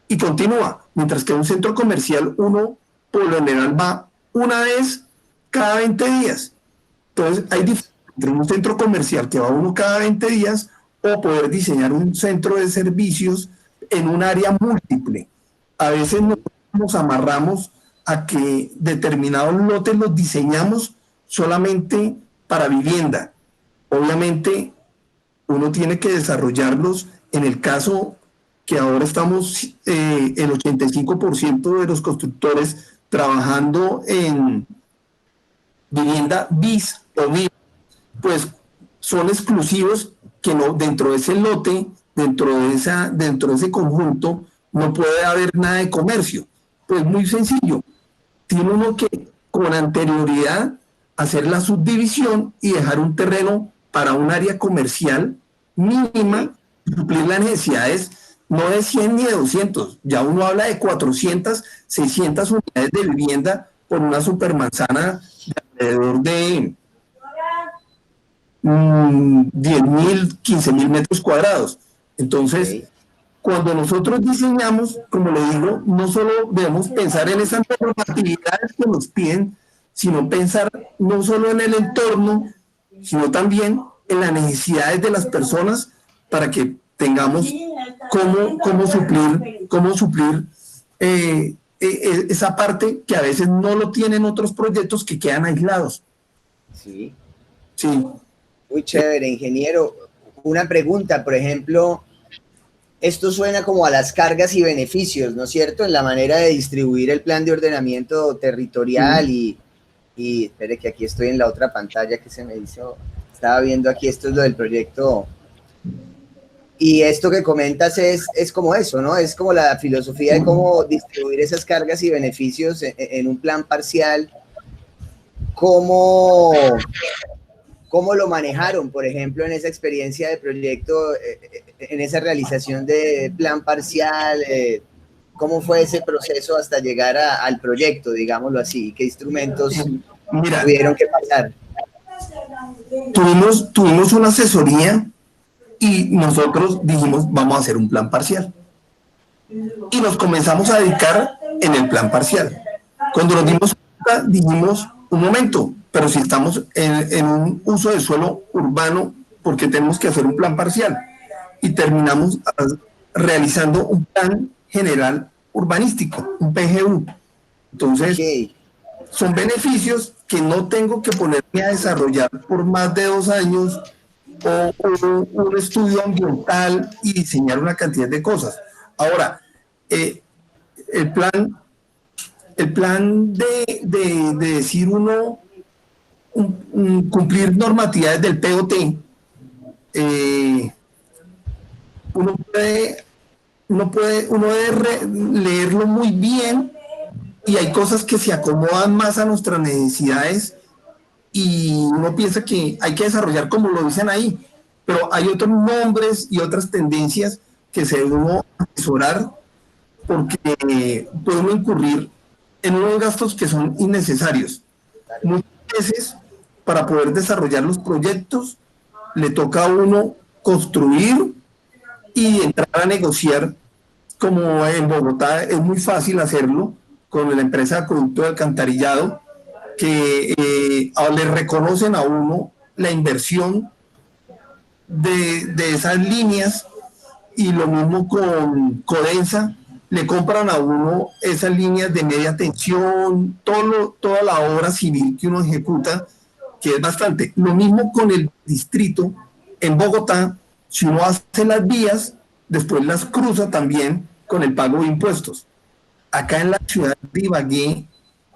y continúa. Mientras que en un centro comercial uno por lo general va una vez cada 20 días. Entonces hay diferencia entre un centro comercial que va uno cada 20 días o poder diseñar un centro de servicios en un área múltiple. A veces nos amarramos a que determinados lotes los diseñamos solamente para vivienda. Obviamente uno tiene que desarrollarlos. En el caso que ahora estamos, el 85% de los constructores trabajando en vivienda bis o BIM, pues son exclusivos, que no, dentro de ese lote, dentro de ese conjunto, no puede haber nada de comercio. Pues muy sencillo, tiene uno que con anterioridad hacer la subdivisión y dejar un terreno para un área comercial mínima, suplir las necesidades no de 100 ni de 200, ya uno habla de 400, 600 unidades de vivienda por una supermanzana de alrededor de 10.000, 15.000 metros cuadrados. Entonces, Ok. cuando nosotros diseñamos, como le digo, no solo debemos pensar en esas normatividades que nos piden, sino pensar no solo en el entorno, sino también en las necesidades de las personas para que tengamos cómo suplir esa parte que a veces no lo tienen otros proyectos que quedan aislados. Sí. Sí. Muy chévere, ingeniero. Una pregunta, por ejemplo, esto suena como a las cargas y beneficios, ¿no es cierto? En la manera de distribuir el plan de ordenamiento territorial y espere que aquí estoy en la otra pantalla que se me hizo, estaba viendo aquí, esto es lo del proyecto. Y esto que comentas es como eso, ¿no? Es como la filosofía de cómo distribuir esas cargas y beneficios en un plan parcial. ¿Cómo lo manejaron, por ejemplo, en esa experiencia de proyecto, en esa realización de plan parcial? ¿Cómo fue ese proceso hasta llegar al proyecto, digámoslo así? ¿Qué instrumentos Mira, tuvieron que pasar? tuvimos una asesoría y nosotros dijimos, vamos a hacer un plan parcial. Y nos comenzamos a dedicar en el plan parcial. Cuando nos dimos cuenta, dijimos, un momento, pero si estamos en un uso de suelo urbano, ¿por qué tenemos que hacer un plan parcial? Y terminamos realizando un plan general urbanístico, un PGU. Entonces, Okay. son beneficios que no tengo que ponerme a desarrollar por más de 2 años o un estudio ambiental y diseñar una cantidad de cosas. Ahora, el plan, el plan de decir uno, cumplir normatividades del POT, uno debe leerlo muy bien y hay cosas que se acomodan más a nuestras necesidades y uno piensa que hay que desarrollar como lo dicen ahí, pero hay otros nombres y otras tendencias que se debe uno asesorar porque puede uno incurrir en unos gastos que son innecesarios. Muchas veces, para poder desarrollar los proyectos, le toca a uno construir y entrar a negociar, como en Bogotá es muy fácil hacerlo con la empresa de Acueducto de Alcantarillado, que le reconocen a uno la inversión de esas líneas y lo mismo con Codensa, le compran a uno esas líneas de media tensión, toda la obra civil que uno ejecuta, que es bastante. Lo mismo con el distrito en Bogotá, si uno hace las vías, después las cruza también con el pago de impuestos. Acá en la ciudad de Ibagué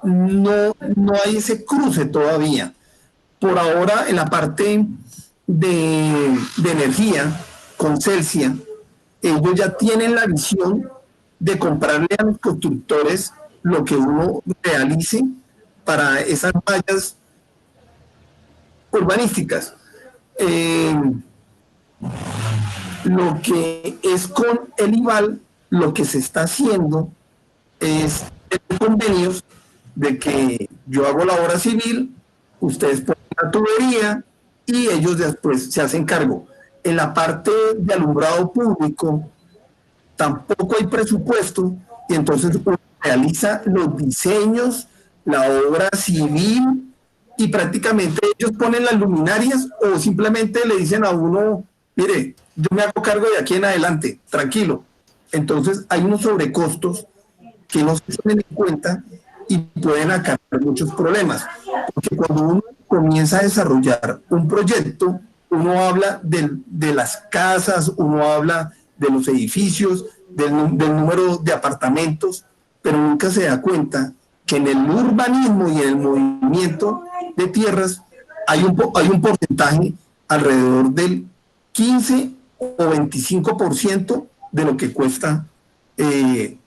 no hay ese cruce todavía. Por ahora, en la parte de energía, con Celsia, ellos ya tienen la visión de comprarle a los constructores lo que uno realice para esas vallas urbanísticas. Lo que es con el IVAL, lo que se está haciendo es convenios de que yo hago la obra civil, ustedes ponen la tubería y ellos después se hacen cargo. En la parte de alumbrado público tampoco hay presupuesto y entonces uno realiza los diseños, la obra civil y prácticamente ellos ponen las luminarias o simplemente le dicen a uno, mire, yo me hago cargo de aquí en adelante, tranquilo. Entonces hay unos sobrecostos que no se tienen en cuenta y pueden acarrear muchos problemas. Porque cuando uno comienza a desarrollar un proyecto, uno habla de las casas, uno habla de los edificios, del número de apartamentos, pero nunca se da cuenta que en el urbanismo y en el movimiento de tierras hay un porcentaje alrededor del 15 o 25% de lo que cuesta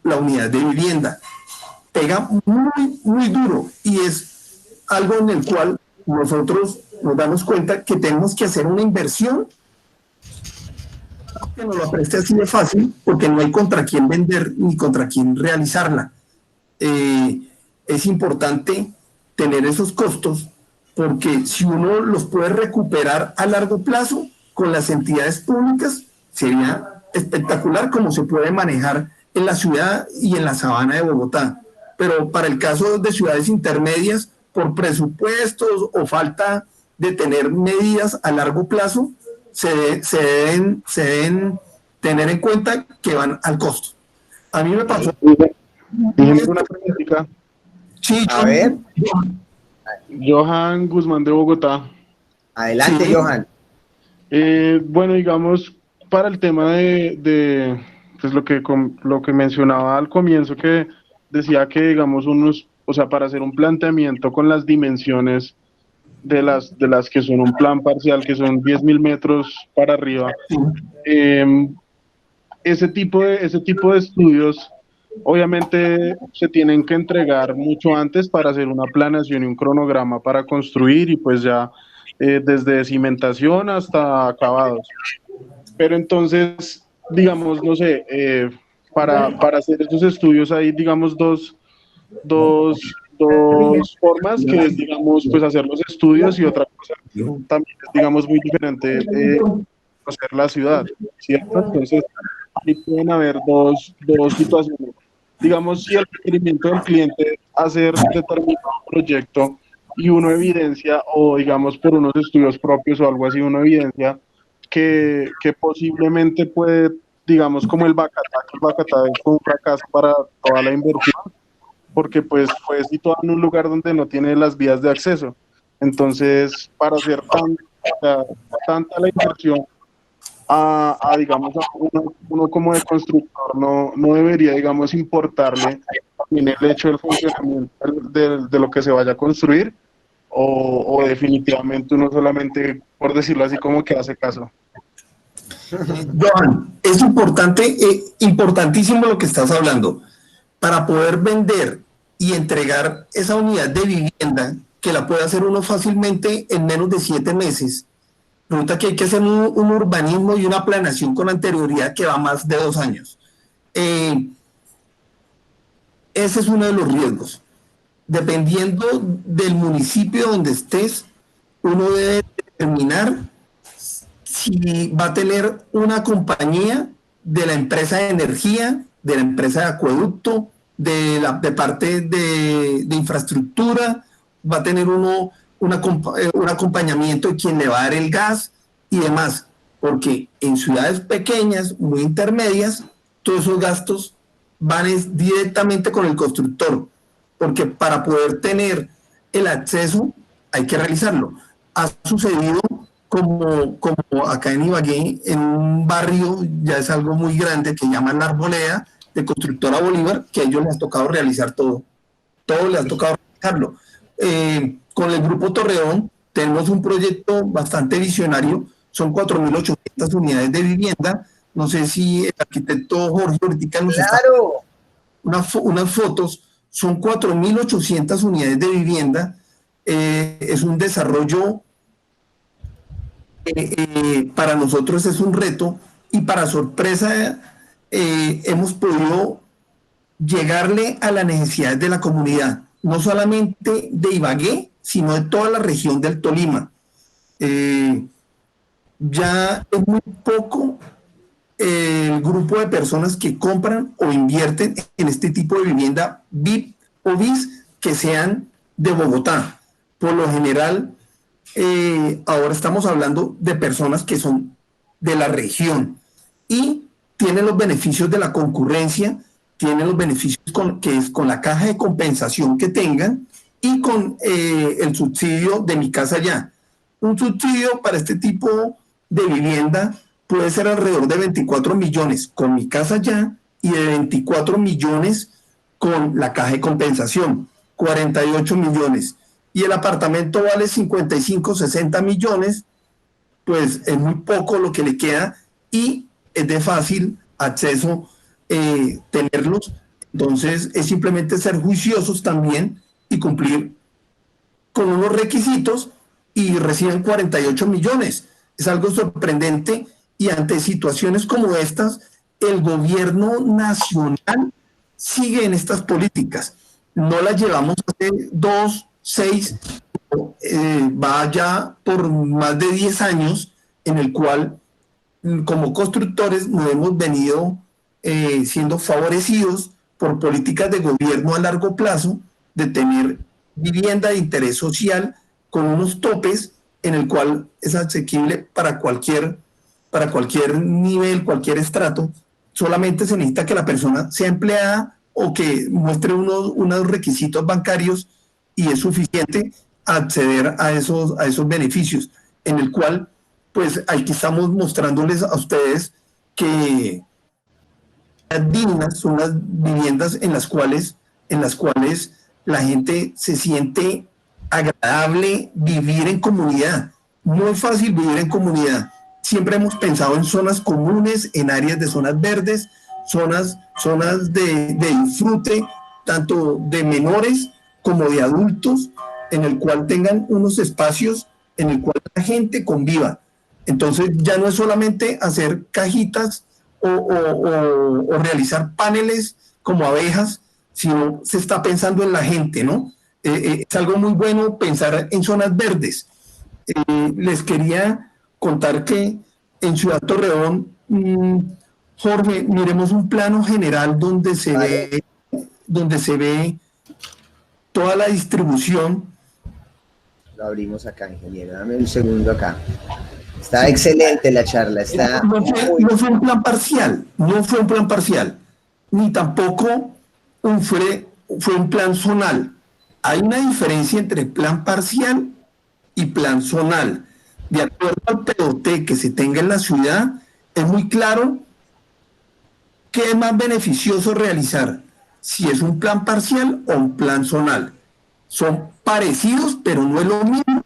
la unidad de vivienda. Pega muy, muy duro y es algo en el cual nosotros nos damos cuenta que tenemos que hacer una inversión que nos lo preste así de fácil porque no hay contra quién vender ni contra quién realizarla. Es importante tener esos costos porque si uno los puede recuperar a largo plazo con las entidades públicas sería espectacular como se puede manejar en la ciudad y en la sabana de Bogotá. Pero para el caso de ciudades intermedias, por presupuestos o falta de tener medidas a largo plazo, se deben tener en cuenta que van al costo. A mí me pasó. Dijimos una preguntita. Sí, A ver. Johan Guzmán de Bogotá. Adelante, Sí. Johan. Bueno, digamos, para el tema de pues lo que mencionaba al comienzo, que decía que, digamos, o sea, para hacer un planteamiento con las dimensiones de las que son un plan parcial, que son 10.000 metros para arriba, ese tipo de estudios obviamente se tienen que entregar mucho antes para hacer una planeación y un cronograma para construir y pues ya desde cimentación hasta acabados. Pero entonces, digamos, no sé, para hacer estos estudios hay, digamos, dos formas, que es, digamos, pues hacer los estudios, y otra cosa también es, digamos, muy diferente hacer la ciudad, ¿cierto? Entonces, ahí pueden haber dos situaciones. Digamos, si el requerimiento del cliente es hacer determinado proyecto y uno evidencia, o digamos por unos estudios propios o algo así, uno evidencia que posiblemente puede, digamos, como el Bacatá es un fracaso para toda la inversión, porque pues fue situado en un lugar donde no tiene las vías de acceso. Entonces, para hacer tanta la inversión, digamos, uno como de constructor no debería, digamos, importarle también el hecho del funcionamiento de lo que se vaya a construir, o definitivamente uno solamente, por decirlo así, como que hace caso. Johan, es importante, importantísimo lo que estás hablando. Para poder vender y entregar esa unidad de vivienda, que la puede hacer uno fácilmente en menos de 7 meses, resulta que hay que hacer un urbanismo y una planeación con anterioridad que va más de 2 años. Ese es uno de los riesgos. Dependiendo del municipio donde estés, uno debe determinar si va a tener una compañía de la empresa de energía, de la empresa de acueducto, de parte de infraestructura, va a tener un acompañamiento de quien le va a dar el gas y demás, porque en ciudades pequeñas, muy intermedias, todos esos gastos van directamente con el constructor, porque para poder tener el acceso hay que realizarlo. Ha sucedido como acá en Ibagué, en un barrio, ya es algo muy grande, que llaman La Arboleda, de Constructora Bolívar, que a ellos les ha tocado realizar todo les ha tocado realizarlo. Con el Grupo Torreón tenemos un proyecto bastante visionario, son 4.800 unidades de vivienda. No sé si el arquitecto Jorge ahorita nos está unas fotos. Son 4.800 unidades de vivienda. Es un desarrollo, para nosotros es un reto, y para sorpresa hemos podido llegarle a las necesidades de la comunidad, no solamente de Ibagué, sino de toda la región del Tolima. Ya es muy poco el grupo de personas que compran o invierten en este tipo de vivienda VIP o BIS que sean de Bogotá. Por lo general, ahora estamos hablando de personas que son de la región y tienen los beneficios de la concurrencia, tienen los beneficios que es con la caja de compensación que tengan y con el subsidio de Mi Casa Ya. Un subsidio para este tipo de vivienda puede ser alrededor de 24 millones con Mi Casa Ya y de 24 millones con la caja de compensación, 48 millones. Y el apartamento vale 55, 60 millones, pues es muy poco lo que le queda y es de fácil acceso tenerlos. Entonces es simplemente ser juiciosos también y cumplir con unos requisitos y reciben 48 millones. Es algo sorprendente, y ante situaciones como estas, el gobierno nacional sigue en estas políticas. No las llevamos hace 2, 6, va ya por más de 10 años en el cual como constructores nos hemos venido siendo favorecidos por políticas de gobierno a largo plazo de tener vivienda de interés social con unos topes en el cual es asequible para cualquier nivel, cualquier estrato. Solamente se necesita que la persona sea empleada o que muestre unos requisitos bancarios y es suficiente acceder a esos beneficios, en el cual, pues aquí estamos mostrándoles a ustedes que las dignas son las viviendas en las cuales la gente se siente agradable vivir en comunidad. No es fácil vivir en comunidad. Siempre hemos pensado en zonas comunes, en áreas de zonas verdes, zonas de disfrute, tanto de menores como de adultos, en el cual tengan unos espacios en el cual la gente conviva. Entonces ya no es solamente hacer cajitas o realizar paneles como abejas, sino se está pensando en la gente, ¿no? Es algo muy bueno pensar en zonas verdes. Les quería contar que en Ciudad Torreón, Jorge, miremos un plano general donde se ve toda la distribución. Lo abrimos acá, ingeniero. Dame un segundo acá. Está excelente la charla. No fue un plan parcial, ni tampoco fue un plan zonal. Hay una diferencia entre plan parcial y plan zonal. De acuerdo al POT que se tenga en la ciudad, es muy claro qué es más beneficioso realizar, si es un plan parcial o un plan zonal. Son parecidos, pero no es lo mismo,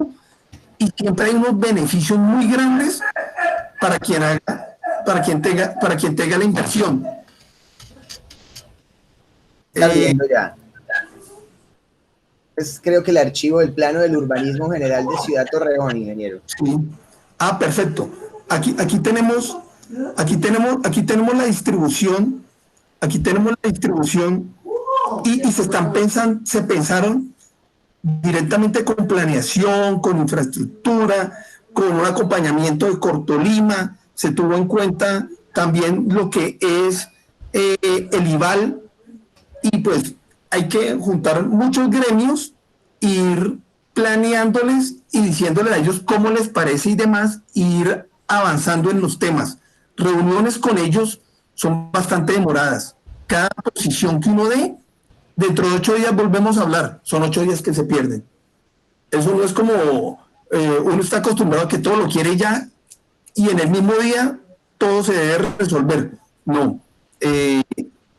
y siempre hay unos beneficios muy grandes para quien tenga la inversión. Está viendo ya. Es creo que el archivo del plano del urbanismo general de Ciudad Torreón, ingeniero. Sí. Ah, perfecto. Aquí tenemos la distribución. Aquí tenemos la distribución y se pensaron directamente con planeación, con infraestructura, con un acompañamiento de Cortolima. Se tuvo en cuenta también lo que es el IVAL, y pues hay que juntar muchos gremios, ir planeándoles y diciéndoles a ellos cómo les parece y demás, e ir avanzando en los temas. Reuniones con ellos son bastante demoradas. Cada posición que uno dé, dentro de 8 días volvemos a hablar. Son 8 días que se pierden. Eso no es como uno está acostumbrado a que todo lo quiere ya y en el mismo día todo se debe resolver. No.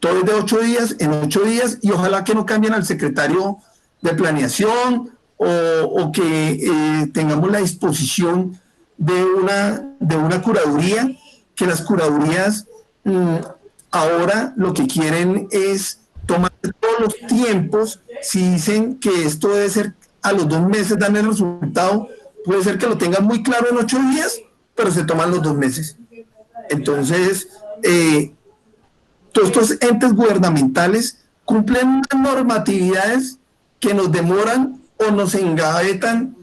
Todo es de 8 días, en 8 días, y ojalá que no cambien al secretario de planeación o que tengamos la disposición de una curaduría, que las curadurías ahora lo que quieren es tomar todos los tiempos. Si dicen que esto debe ser a los 2 meses, dan el resultado, puede ser que lo tengan muy claro en 8 días, pero se toman los 2 meses. Entonces, todos estos entes gubernamentales cumplen unas normatividades que nos demoran o nos engavetan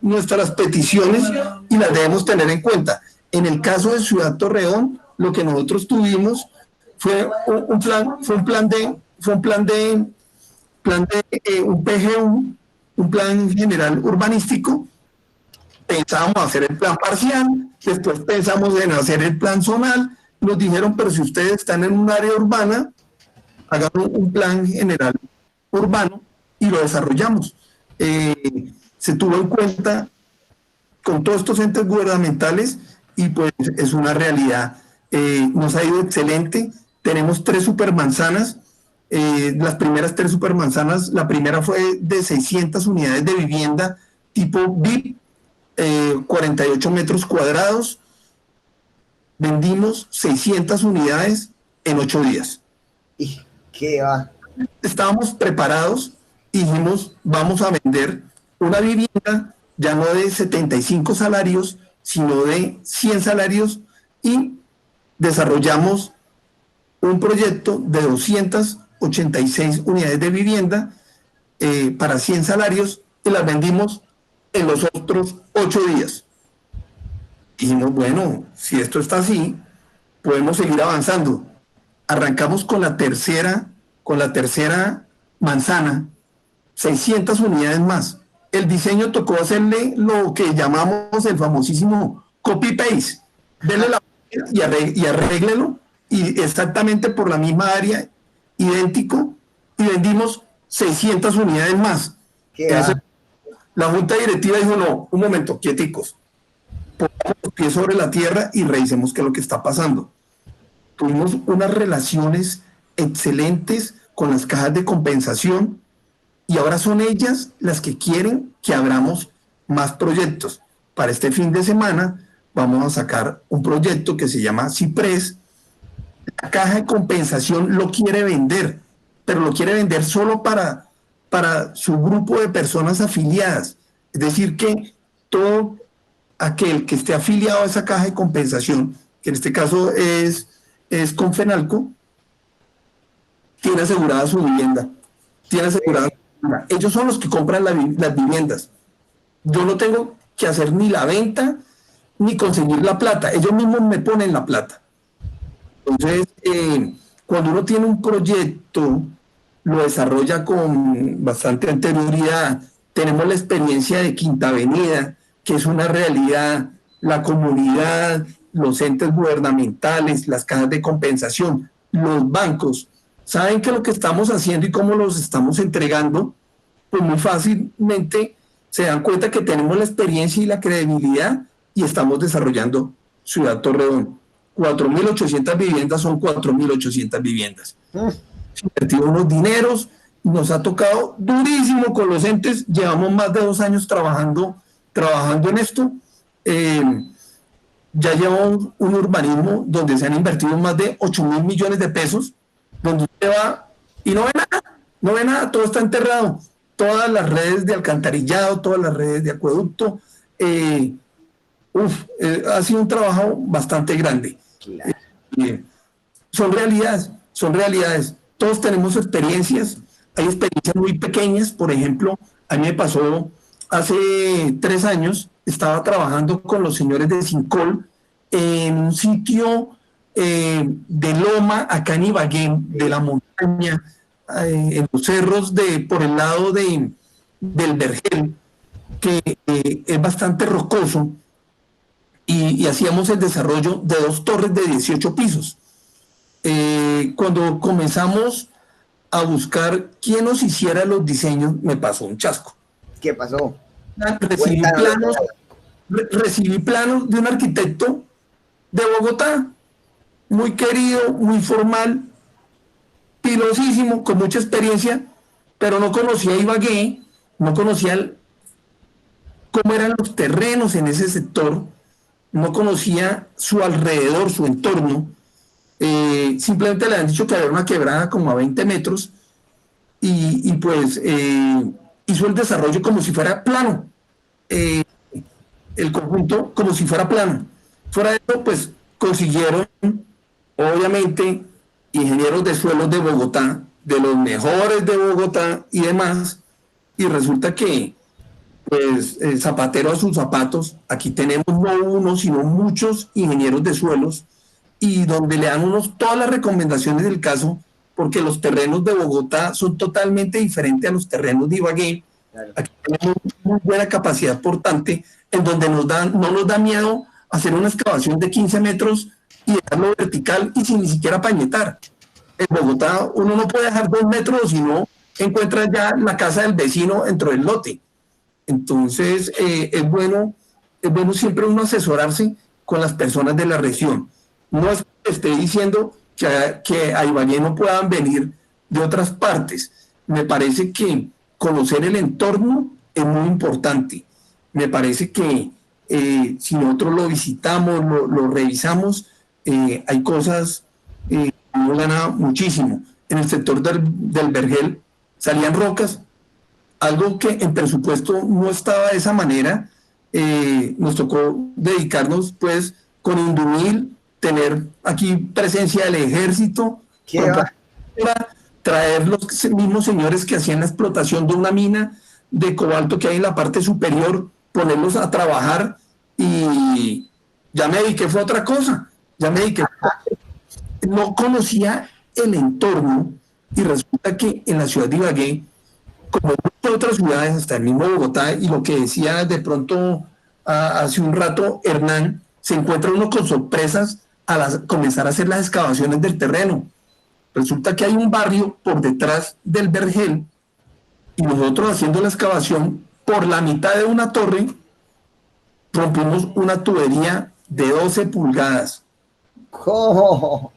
nuestras peticiones y las debemos tener en cuenta. En el caso de Ciudad Torreón, lo que nosotros tuvimos fue un PGU, un plan general urbanístico. Pensábamos hacer el plan parcial, después pensamos en hacer el plan zonal. Nos dijeron, pero si ustedes están en un área urbana, hagan un plan general urbano y lo desarrollamos. Se tuvo en cuenta con todos estos entes gubernamentales y pues es una realidad. Nos ha ido excelente. Tenemos 3 supermanzanas. Las primeras 3 supermanzanas, la primera fue de 600 unidades de vivienda tipo VIP, 48 metros cuadrados. Vendimos 600 unidades en 8 días. ¿Y qué va? Estábamos preparados y dijimos, vamos a vender una vivienda ya no de 75 salarios, sino de 100 salarios, y desarrollamos un proyecto de 286 unidades de vivienda para 100 salarios y las vendimos en los otros 8 días. dijimos, bueno, si esto está así, podemos seguir avanzando. Arrancamos con la tercera manzana, 600 unidades más. El diseño tocó hacerle lo que llamamos el famosísimo copy-paste. Denle la y arréglelo, y exactamente por la misma área, idéntico, y vendimos 600 unidades más. La junta directiva dijo, no, un momento, quieticos, pongamos los pies sobre la tierra y revisemos qué es lo que está pasando. Tuvimos unas relaciones excelentes con las cajas de compensación, y ahora son ellas las que quieren que abramos más proyectos. Para este fin de semana vamos a sacar un proyecto que se llama Ciprés. La caja de compensación lo quiere vender, pero lo quiere vender solo para su grupo de personas afiliadas. Es decir, que todo aquel que esté afiliado a esa caja de compensación, que en este caso es Confenalco, tiene asegurada su vivienda. Tiene asegurada su vivienda. Ellos son los que compran las viviendas. Yo no tengo que hacer ni la venta ni conseguir la plata. Ellos mismos me ponen la plata. Entonces, cuando uno tiene un proyecto, lo desarrolla con bastante anterioridad. Tenemos la experiencia de Quinta Avenida, que es una realidad, la comunidad, los entes gubernamentales, las cajas de compensación, los bancos, saben que lo que estamos haciendo y cómo los estamos entregando, pues muy fácilmente se dan cuenta que tenemos la experiencia y la credibilidad y estamos desarrollando Ciudad Torreón. 4.800 viviendas son 4.800 viviendas. Invertido unos dineros, nos ha tocado durísimo con los entes, llevamos más de 2 años trabajando en esto. Ya lleva un urbanismo donde se han invertido más de 8.000 millones de pesos, donde usted va y no ve nada, todo está enterrado, todas las redes de alcantarillado, todas las redes de acueducto. Ha sido un trabajo bastante grande. Son realidades. Todos tenemos experiencias, hay experiencias muy pequeñas. Por ejemplo, a mí me pasó hace 3 años, estaba trabajando con los señores de Sincol en un sitio de loma acá en Ibagué, de la montaña, en los cerros por el lado del Vergel, que es bastante rocoso, y hacíamos el desarrollo de 2 torres de 18 pisos. Cuando comenzamos a buscar quién nos hiciera los diseños, me pasó un chasco. ¿Qué pasó? Recibí planos de un arquitecto de Bogotá, muy querido, muy formal, pilosísimo, con mucha experiencia, pero no conocía Ibagué, no conocía cómo eran los terrenos en ese sector, no conocía su alrededor, su entorno. Simplemente le han dicho que había una quebrada como a 20 metros y pues hizo el desarrollo como si fuera plano, el conjunto como si fuera plano. Fuera de eso, pues consiguieron, obviamente, ingenieros de suelos de Bogotá, de los mejores de Bogotá y demás, y resulta que, pues, zapatero a sus zapatos, aquí tenemos no uno, sino muchos ingenieros de suelos, y donde le dan todas las recomendaciones del caso, porque los terrenos de Bogotá son totalmente diferentes a los terrenos de Ibagué. Claro. Aquí tenemos muy buena capacidad portante, en donde no nos da miedo hacer una excavación de 15 metros y dejarlo vertical y sin ni siquiera pañetar. En Bogotá uno no puede dejar 2 metros, si no encuentra ya la casa del vecino dentro del lote. Entonces es bueno siempre uno asesorarse con las personas de la región. No es que esté diciendo que a Ibagué no puedan venir de otras partes. Me parece que conocer el entorno es muy importante. Me parece que si nosotros lo visitamos, lo revisamos, hay cosas que uno gana muchísimo. En el sector del Vergel salían rocas, algo que en presupuesto no estaba de esa manera. Nos tocó dedicarnos pues con Indumil, tener aquí presencia del ejército, traer los mismos señores que hacían la explotación de una mina de cobalto que hay en la parte superior, ponerlos a trabajar y ya me dediqué fue a otra cosa, ya me dediqué, no conocía el entorno y resulta que en la ciudad de Ibagué, como en muchas otras ciudades, hasta el mismo Bogotá, y lo que decía de pronto hace un rato Hernán, se encuentra uno con sorpresas al comenzar a hacer las excavaciones del terreno. Resulta que hay un barrio por detrás del vergel y nosotros haciendo la excavación por la mitad de una torre rompimos una tubería de 12 pulgadas. ¡Oh!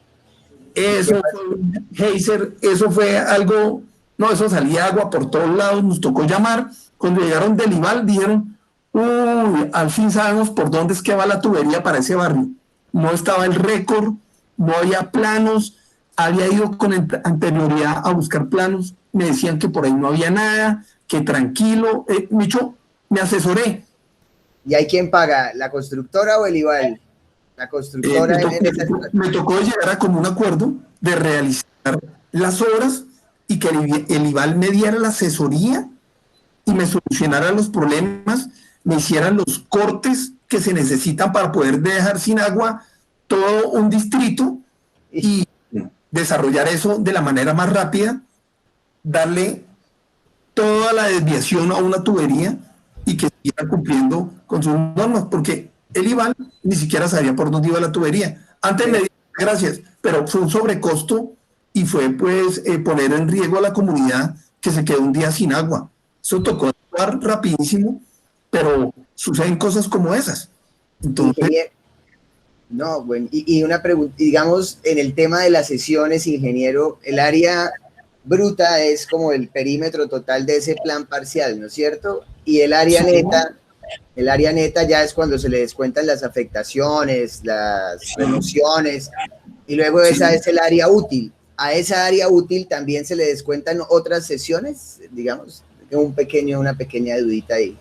Eso fue un geyser, eso fue algo, no, eso salía agua por todos lados, nos tocó llamar. Cuando llegaron del IVAL dijeron, uy, al fin sabemos por dónde es que va la tubería para ese barrio. No estaba el récord, no había planos, había ido con anterioridad a buscar planos, me decían que por ahí no había nada, que tranquilo, Micho, me asesoré. ¿Y hay quien paga? ¿La constructora o el IVAL? La constructora me tocó llegar a como un acuerdo de realizar las obras y que el IVAL me diera la asesoría y me solucionara los problemas, me hicieran los cortes que se necesitan para poder dejar sin agua todo un distrito y desarrollar eso de la manera más rápida, darle toda la desviación a una tubería y que siguiera cumpliendo con sus normas, porque el IVAL ni siquiera sabía por dónde iba la tubería. Antes me dijo gracias, pero fue un sobrecosto y fue pues poner en riesgo a la comunidad que se quedó un día sin agua. Eso tocó actuar rapidísimo, pero suceden cosas como esas. Entonces, no, bueno, y una pregunta, digamos, en el tema de las sesiones, ingeniero, el área bruta es como el perímetro total de ese plan parcial, ¿no es cierto? Y el área neta ya es cuando se le descuentan las afectaciones, las remociones, y luego esa es el área útil. A esa área útil también se le descuentan otras sesiones, digamos, una pequeña dudita ahí.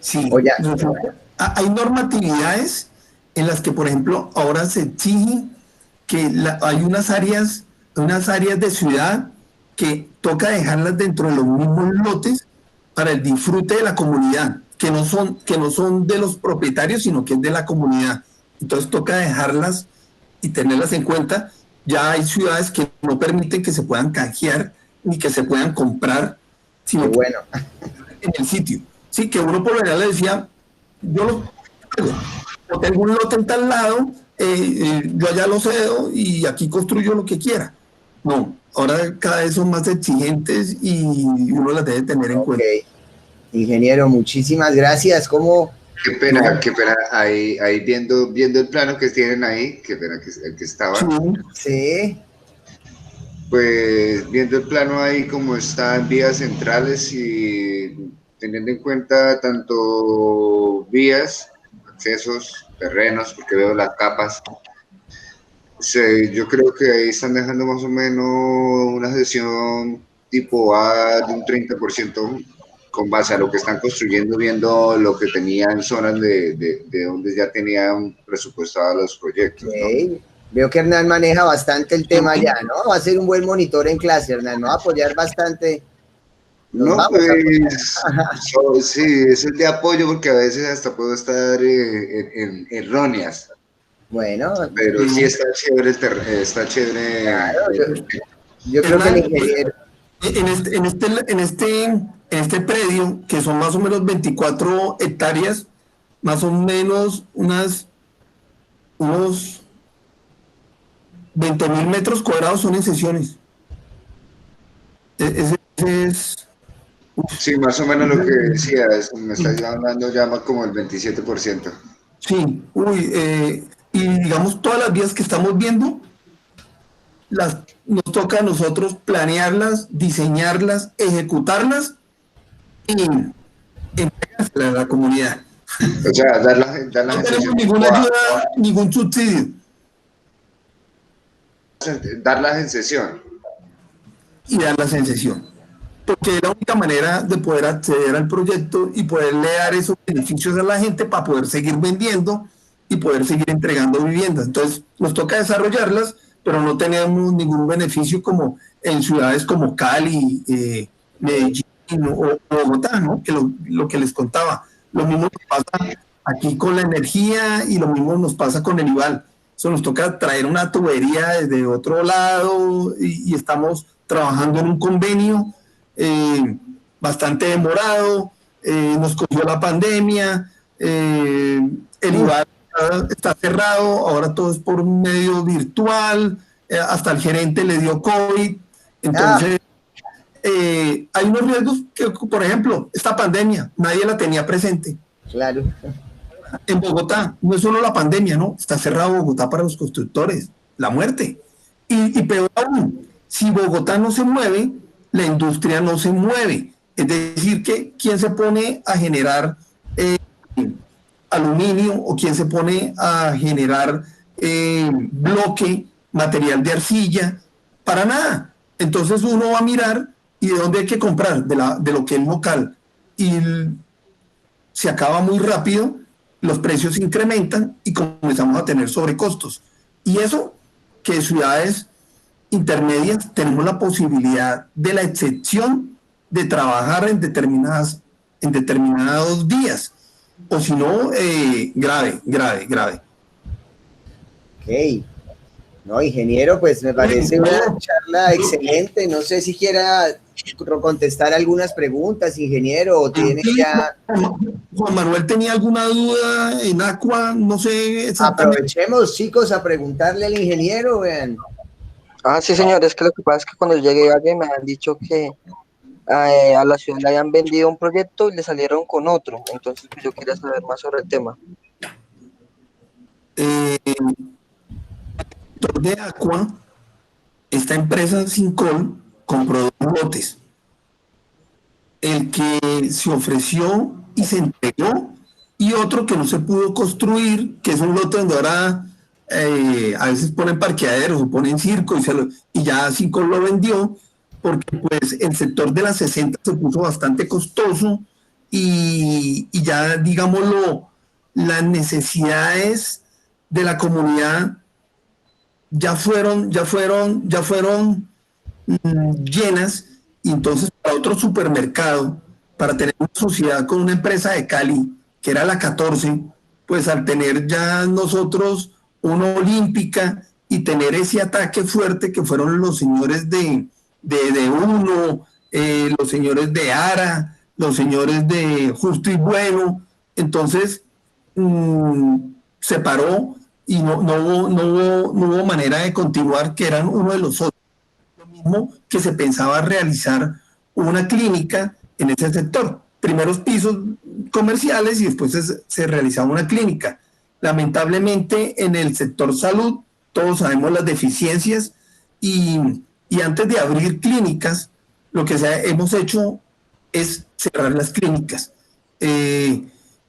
Sí, hay normatividades en las que, por ejemplo, ahora se exige que hay unas áreas de ciudad que toca dejarlas dentro de los mismos lotes para el disfrute de la comunidad, que no son de los propietarios, sino que es de la comunidad. Entonces toca dejarlas y tenerlas en cuenta. Ya hay ciudades que no permiten que se puedan canjear ni que se puedan comprar, sino bueno, en el sitio. Sí, que uno por lo general le decía, yo tengo un lote en tal lado, yo allá lo cedo y aquí construyo lo que quiera. No, ahora cada vez son más exigentes y uno las debe tener en cuenta. Ingeniero, muchísimas gracias. ¿Cómo? Qué pena, ahí viendo el plano que tienen ahí, qué pena que estaba. Sí. Pues viendo el plano ahí como están vías centrales y teniendo en cuenta tanto vías, accesos, terrenos, porque veo las capas, yo creo que ahí están dejando más o menos una gestión tipo A de un 30% con base a lo que están construyendo, viendo lo que tenían zonas de donde ya tenían presupuestados los proyectos, ¿no? Veo que Hernán maneja bastante el tema ya, ¿no? Va a ser un buen monitor en clase, Hernán, ¿no? Va a apoyar bastante. No, pues, sí, es el de apoyo porque a veces hasta puedo estar erróneas. Bueno. Pero sí está chévere, está chévere. Claro, yo creo que el ingeniero... En este predio, que son más o menos 24 hectáreas, más o menos unos 20.000 metros cuadrados son en sesiones. Sí, más o menos lo que decía, me estás hablando ya más como el 27%. Sí, y digamos todas las vías que estamos viendo, nos toca a nosotros planearlas, diseñarlas, ejecutarlas y entregárselas a la comunidad. O sea, darlas no tenemos ninguna ayuda, ningún subsidio. Darlas en sesión. Y darlas en sesión. Porque es la única manera de poder acceder al proyecto y poderle dar esos beneficios a la gente para poder seguir vendiendo y poder seguir entregando viviendas. Entonces, nos toca desarrollarlas, pero no tenemos ningún beneficio como en ciudades como Cali, Medellín o Bogotá, ¿no? Que lo que les contaba. Lo mismo nos pasa aquí con la energía y lo mismo nos pasa con el IVAL. Eso nos toca traer una tubería desde otro lado y estamos trabajando en un convenio bastante demorado. Nos cogió la pandemia, el IVAL está cerrado, ahora todo es por medio virtual, hasta el gerente le dio COVID. Entonces, hay unos riesgos que, por ejemplo, esta pandemia, nadie la tenía presente. Claro. En Bogotá, no es solo la pandemia, ¿no? Está cerrado Bogotá para los constructores, la muerte. Y peor aún, si Bogotá no se mueve, la industria no se mueve. Es decir, que ¿quién se pone a generar aluminio o quién se pone a generar bloque, material de arcilla? Para nada. Entonces uno va a mirar y de dónde hay que comprar, de lo que es local. Y se acaba muy rápido, los precios se incrementan y comenzamos a tener sobrecostos. Y eso, que en ciudades intermedias tenemos la posibilidad de la excepción de trabajar en determinados días. O si no, grave. Ok. No, ingeniero, pues me parece una charla excelente. No sé si quiera contestar algunas preguntas, ingeniero, o tiene ya... Juan Manuel tenía alguna duda en Aqua, no sé exactamente. Aprovechemos, chicos, a preguntarle al ingeniero, vean. Sí, señor, es que lo que pasa es que cuando llegué a me han dicho que a la ciudad le habían vendido un proyecto y le salieron con otro. Entonces, pues, yo quería saber más sobre el tema. De Aqua, esta empresa Sincol compró 2 lotes. El que se ofreció y se entregó, y otro que no se pudo construir, que es un lote donde ahora a veces ponen parqueaderos o ponen circo y ya Sincol lo vendió, porque pues el sector de las 60 se puso bastante costoso y ya, digámoslo, las necesidades de la comunidad ya fueron llenas, y entonces para otro supermercado, para tener una sociedad con una empresa de Cali, que era la 14, pues al tener ya nosotros una olímpica y tener ese ataque fuerte que fueron los señores de Uno, los señores de Ara, los señores de Justo y Bueno, entonces se paró y no hubo manera de continuar, que eran uno de los otros. Lo mismo que se pensaba realizar una clínica en ese sector. Primeros pisos comerciales y después se realizaba una clínica. Lamentablemente en el sector salud, todos sabemos las deficiencias y antes de abrir clínicas, lo que hemos hecho es cerrar las clínicas.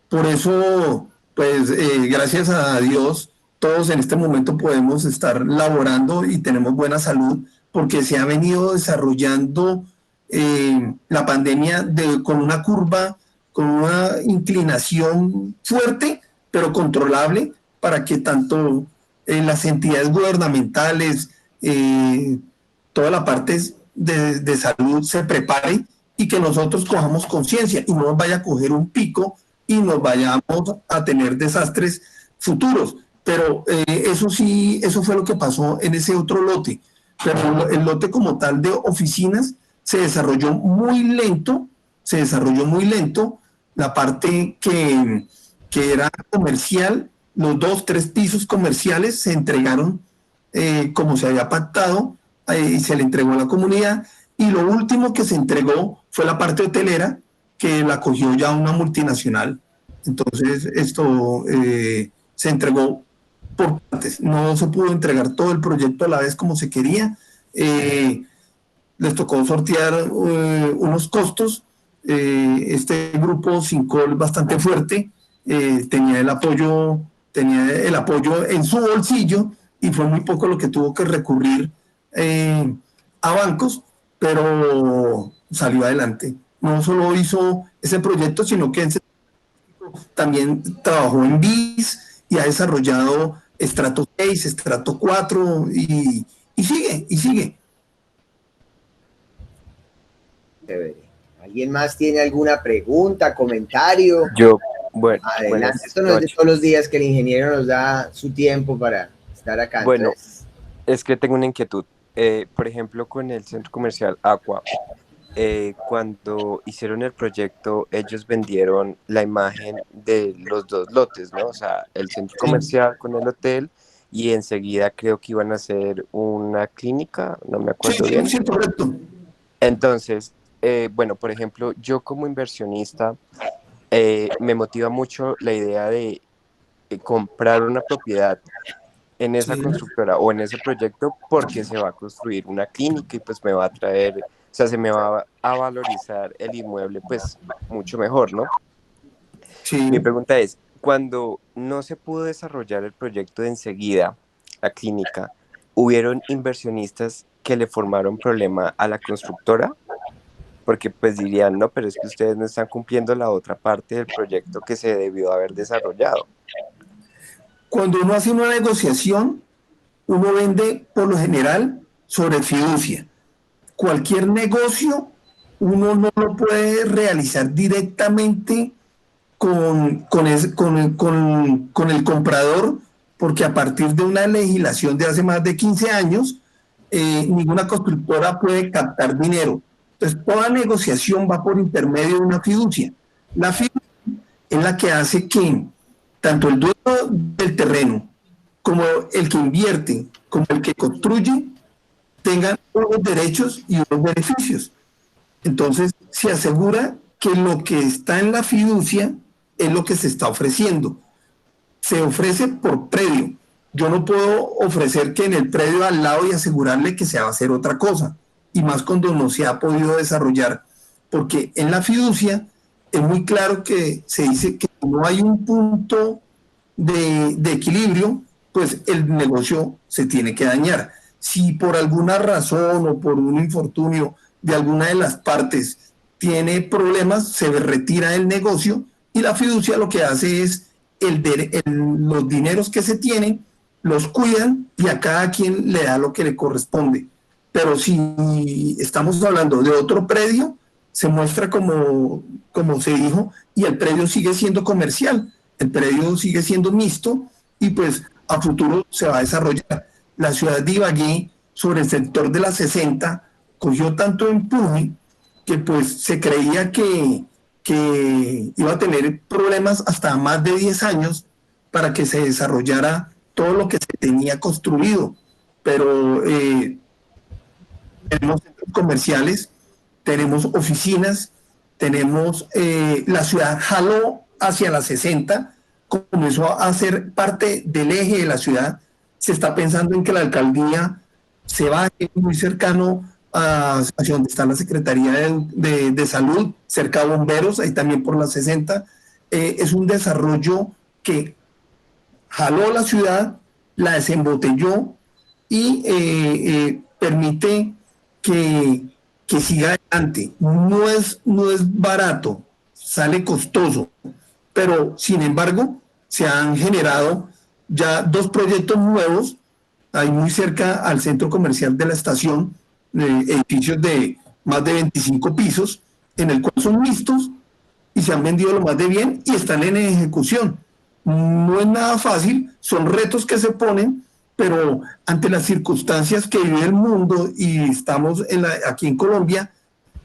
Por eso, pues gracias a Dios, todos en este momento podemos estar laborando y tenemos buena salud, porque se ha venido desarrollando la pandemia con una curva, con una inclinación fuerte, pero controlable, para que tanto las entidades gubernamentales, toda la parte de salud se prepare y que nosotros cojamos conciencia y no nos vaya a coger un pico y nos vayamos a tener desastres futuros. Pero eso sí, eso fue lo que pasó en ese otro lote. Pero el lote como tal de oficinas se desarrolló muy lento, la parte que era comercial, los 2, 3 pisos comerciales se entregaron como se había pactado y se le entregó a la comunidad, y lo último que se entregó fue la parte hotelera, que la cogió ya una multinacional. Entonces esto se entregó por partes, no se pudo entregar todo el proyecto a la vez como se quería. Les tocó sortear unos costos. Este grupo Sincol bastante fuerte, tenía el apoyo en su bolsillo, y fue muy poco lo que tuvo que recurrir a bancos, pero salió adelante. No solo hizo ese proyecto, sino que también trabajó en BIS y ha desarrollado estrato 6, estrato 4 y sigue. ¿Alguien más tiene alguna pregunta, comentario? Yo Bueno, Adelante, buenas esto no es de noches. todos los días que el ingeniero nos da su tiempo para estar acá. Bueno, Entonces, es que tengo una inquietud. Por ejemplo, con el centro comercial Aqua, cuando hicieron el proyecto, ellos vendieron la imagen de los dos lotes, ¿no? O sea, el centro comercial con el hotel y enseguida creo que iban a hacer una clínica, no me Sí, acuerdo sí, bien. sí, correcto. Entonces, bueno, por ejemplo, yo como inversionista me motiva mucho la idea de comprar una propiedad en esa Sí. constructora o en ese proyecto porque se va a construir una clínica y pues me va a traer, o sea, se me va a valorizar el inmueble pues mucho mejor, ¿no? Mi Sí. pregunta es, cuando no se pudo desarrollar el proyecto de enseguida, la clínica, ¿hubieron inversionistas que le formaron problema a la constructora? Porque pues dirían, no, pero es que ustedes no están cumpliendo la otra parte del proyecto que se debió haber desarrollado. Cuando uno hace una negociación, uno vende por lo general sobre fiducia. Cualquier negocio uno no lo puede realizar directamente con el comprador, porque a partir de una legislación de hace más de 15 años, ninguna constructora puede captar dinero. Entonces, toda negociación va por intermedio de una fiducia. La fiducia es la que hace que tanto el dueño del terreno como el que invierte, como el que construye, tengan unos derechos y unos beneficios. Entonces, se asegura que lo que está en la fiducia es lo que se está ofreciendo. Se ofrece por predio. Yo no puedo ofrecer que en el predio al lado y asegurarle que se va a hacer otra cosa. Y más cuando no se ha podido desarrollar. Porque en la fiducia es muy claro que se dice que no hay un punto de equilibrio, pues el negocio se tiene que dañar. Si por alguna razón o por un infortunio de alguna de las partes tiene problemas, se retira el negocio y la fiducia lo que hace es los dineros que se tienen, los cuidan y a cada quien le da lo que le corresponde. Pero si estamos hablando de otro predio, se muestra como se dijo, y el predio sigue siendo comercial, el predio sigue siendo mixto y pues a futuro se va a desarrollar. La ciudad de Ibagué, sobre el sector de la 60, cogió tanto empuje que pues se creía que iba a tener problemas hasta más de 10 años para que se desarrollara todo lo que se tenía construido. Pero tenemos centros comerciales, tenemos oficinas, tenemos la ciudad jaló hacia la 60, comenzó a ser parte del eje de la ciudad. Se está pensando en que la alcaldía se baje muy cercano hacia donde está la Secretaría de Salud, cerca de Bomberos, ahí también por la 60. Es un desarrollo que jaló la ciudad, la desembotelló y permite que, que siga adelante. No es barato, sale costoso, pero sin embargo se han generado ya dos proyectos nuevos, ahí muy cerca al centro comercial de la estación, edificios de más de 25 pisos, en el cual son mixtos y se han vendido lo más de bien y están en ejecución. No es nada fácil, son retos que se ponen, pero ante las circunstancias que vive el mundo y estamos aquí en Colombia,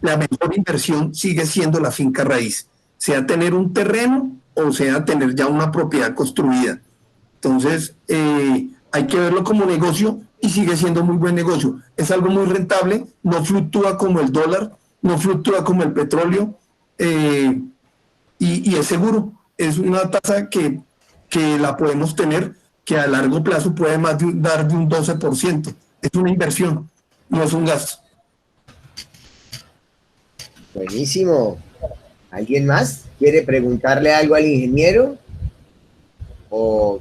la mejor inversión sigue siendo la finca raíz, sea tener un terreno o sea tener ya una propiedad construida. Entonces, hay que verlo como negocio y sigue siendo muy buen negocio. Es algo muy rentable, no fluctúa como el dólar, no fluctúa como el petróleo, eh, y es seguro. Es una tasa que la podemos tener, que a largo plazo puede dar de un 12%. Es una inversión, no es un gasto. buenísimo. ¿Alguien más quiere preguntarle algo al ingeniero? ¿O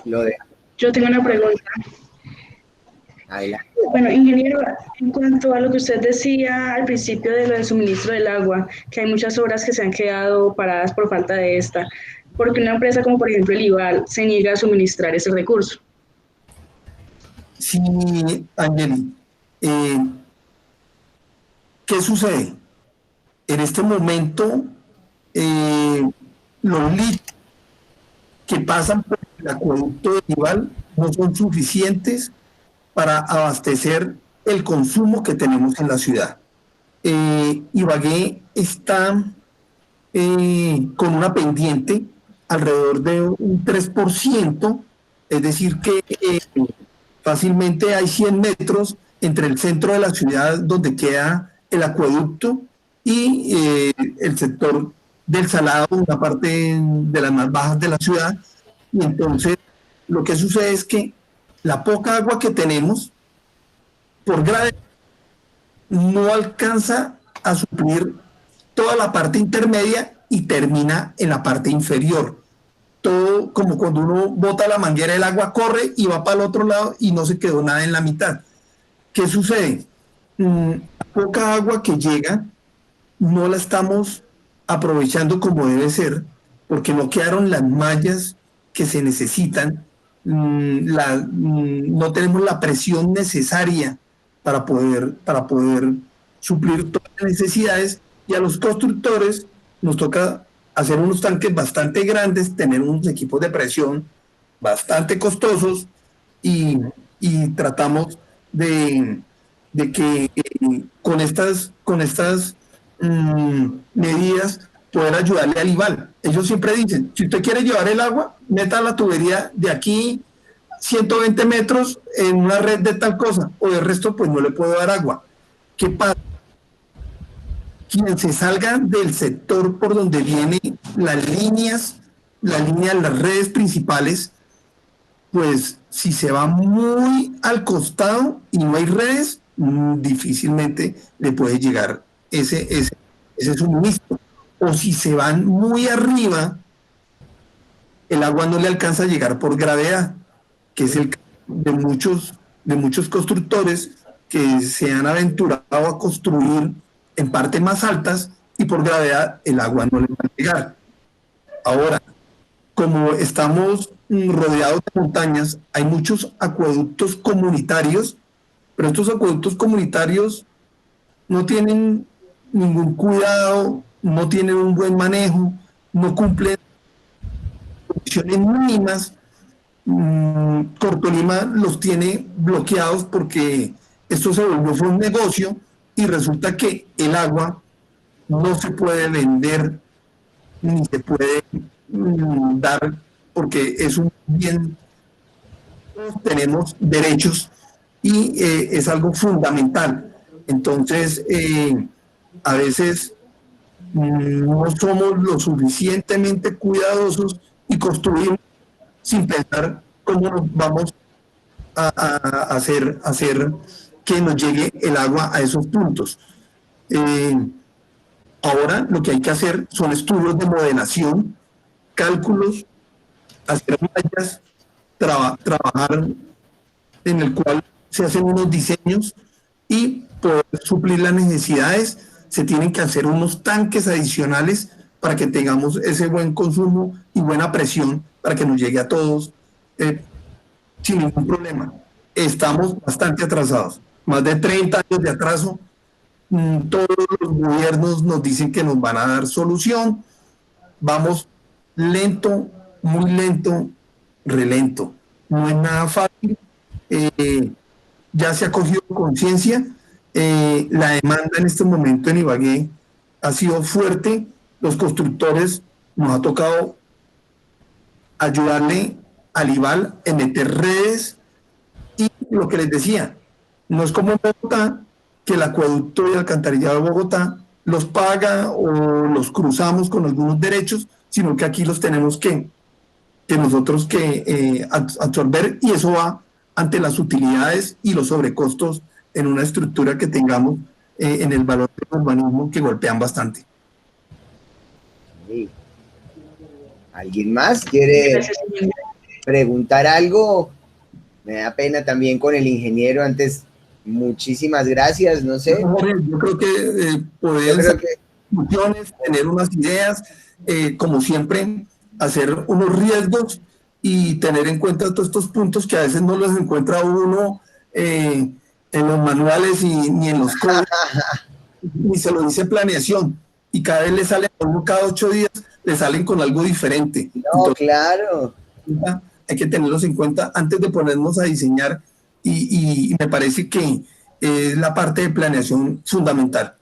lo deja? Yo tengo una pregunta. Adelante. Bueno, ingeniero, en cuanto a lo que usted decía al principio de lo del suministro del agua, que hay muchas obras que se han quedado paradas por falta de esta, porque una empresa como por ejemplo el IVAL se niega a suministrar ese recurso. Sí, Angeli, ¿qué sucede? En este momento, los litros que pasan por el acueducto de Ival no son suficientes para abastecer el consumo que tenemos en la ciudad. Ibagué está con una pendiente alrededor de un 3%, es decir que fácilmente hay 100 metros entre el centro de la ciudad donde queda el acueducto y el sector del Salado, una parte de las más bajas de la ciudad. Y entonces lo que sucede es que la poca agua que tenemos por grado no alcanza a suplir toda la parte intermedia y termina en la parte inferior. Todo como cuando uno bota la manguera, el agua corre y va para el otro lado y no se quedó nada en la mitad. ¿Qué sucede? La poca agua que llega no la estamos aprovechando como debe ser, porque no quedaron las mallas que se necesitan, no tenemos la presión necesaria para poder suplir todas las necesidades, y a los constructores nos toca hacer unos tanques bastante grandes, tener unos equipos de presión bastante costosos, y tratamos de que con estas medidas poder ayudarle al Ival. Ellos siempre dicen, si usted quiere llevar el agua, meta la tubería de aquí 120 metros en una red de tal cosa, o el resto pues no le puedo dar agua. ¿Qué pasa? Quien se salga del sector por donde vienen las líneas, las redes principales, pues si se va muy al costado y no hay redes, difícilmente le puede llegar ese suministro. O si se van muy arriba, el agua no le alcanza a llegar por gravedad, que es el caso de muchos constructores que se han aventurado a construir en partes más altas y por gravedad el agua no le va a llegar. Ahora, como estamos rodeados de montañas, hay muchos acueductos comunitarios, pero estos acueductos comunitarios no tienen ningún cuidado, no tienen un buen manejo, no cumplen condiciones mínimas. Cortolima los tiene bloqueados porque esto se volvió un negocio y resulta que el agua no se puede vender ni se puede dar porque es un bien, todos tenemos derechos y es algo fundamental. Entonces, a veces no somos lo suficientemente cuidadosos y construimos sin pensar cómo nos vamos a hacer que nos llegue el agua a esos puntos. Ahora lo que hay que hacer son estudios de modelación, cálculos, hacer mallas, trabajar en el cual se hacen unos diseños y poder suplir las necesidades. Se tienen que hacer unos tanques adicionales para que tengamos ese buen consumo y buena presión para que nos llegue a todos sin ningún problema. Estamos bastante atrasados, más de 30 años de atraso. Todos los gobiernos nos dicen que nos van a dar solución. Vamos lento, muy lento, relento. No es nada fácil. Ya se ha cogido conciencia. La demanda en este momento en Ibagué ha sido fuerte. Los constructores nos ha tocado ayudarle al Ival en meter redes, y lo que les decía, no es como en Bogotá, que el acueducto y el alcantarillado de Bogotá los paga o los cruzamos con algunos derechos, sino que aquí los tenemos que nosotros que absorber, y eso va ante las utilidades y los sobrecostos en una estructura que tengamos en el valor del urbanismo, que golpean bastante. Sí. ¿Alguien más quiere preguntar algo? Me da pena también con el ingeniero antes. Muchísimas gracias, no sé. Yo creo que poder hacer discusiones, tener unas ideas, como siempre, hacer unos riesgos y tener en cuenta todos estos puntos que a veces no los encuentra uno en los manuales ni en los códigos, ni se lo dice planeación, y cada vez le sale a uno cada 8 días le salen con algo diferente. No, Entonces, claro. hay que tenerlos en cuenta antes de ponernos a diseñar y me parece que es la parte de planeación fundamental.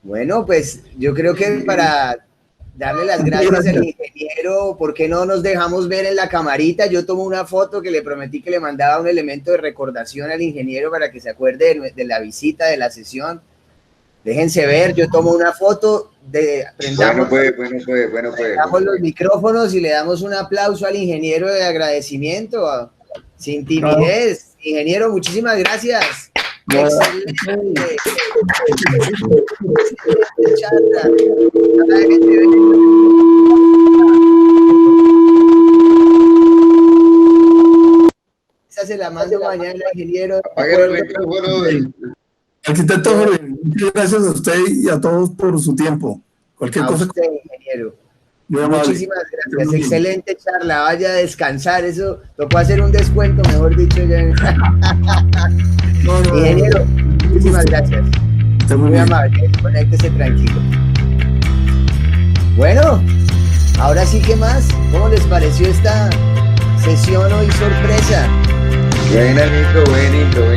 Bueno, pues yo creo que para darle las gracias al ingeniero, ¿por qué no nos dejamos ver en la camarita? Yo tomo una foto que le prometí que le mandaba un elemento de recordación al ingeniero para que se acuerde de la visita, de la sesión. Déjense ver, yo tomo una foto, prendamos los micrófonos y le damos un aplauso al ingeniero de agradecimiento, sin timidez. Ingeniero, muchísimas gracias. Excelente. Charla. Esa se la mando mañana al ingeniero. Arquitecto Jorge, muchas gracias a usted y a todos por su tiempo. Cualquier cosa. Usted, ingeniero. Muchísimas gracias. Excelente charla. Vaya a descansar. Eso tocó hacer un descuento, mejor dicho. Ingeniero, muchísimas gracias. Muy amable. Conéctese tranquilo. Bueno, ahora sí, ¿qué más? ¿Cómo les pareció esta sesión hoy sorpresa? Buen intro.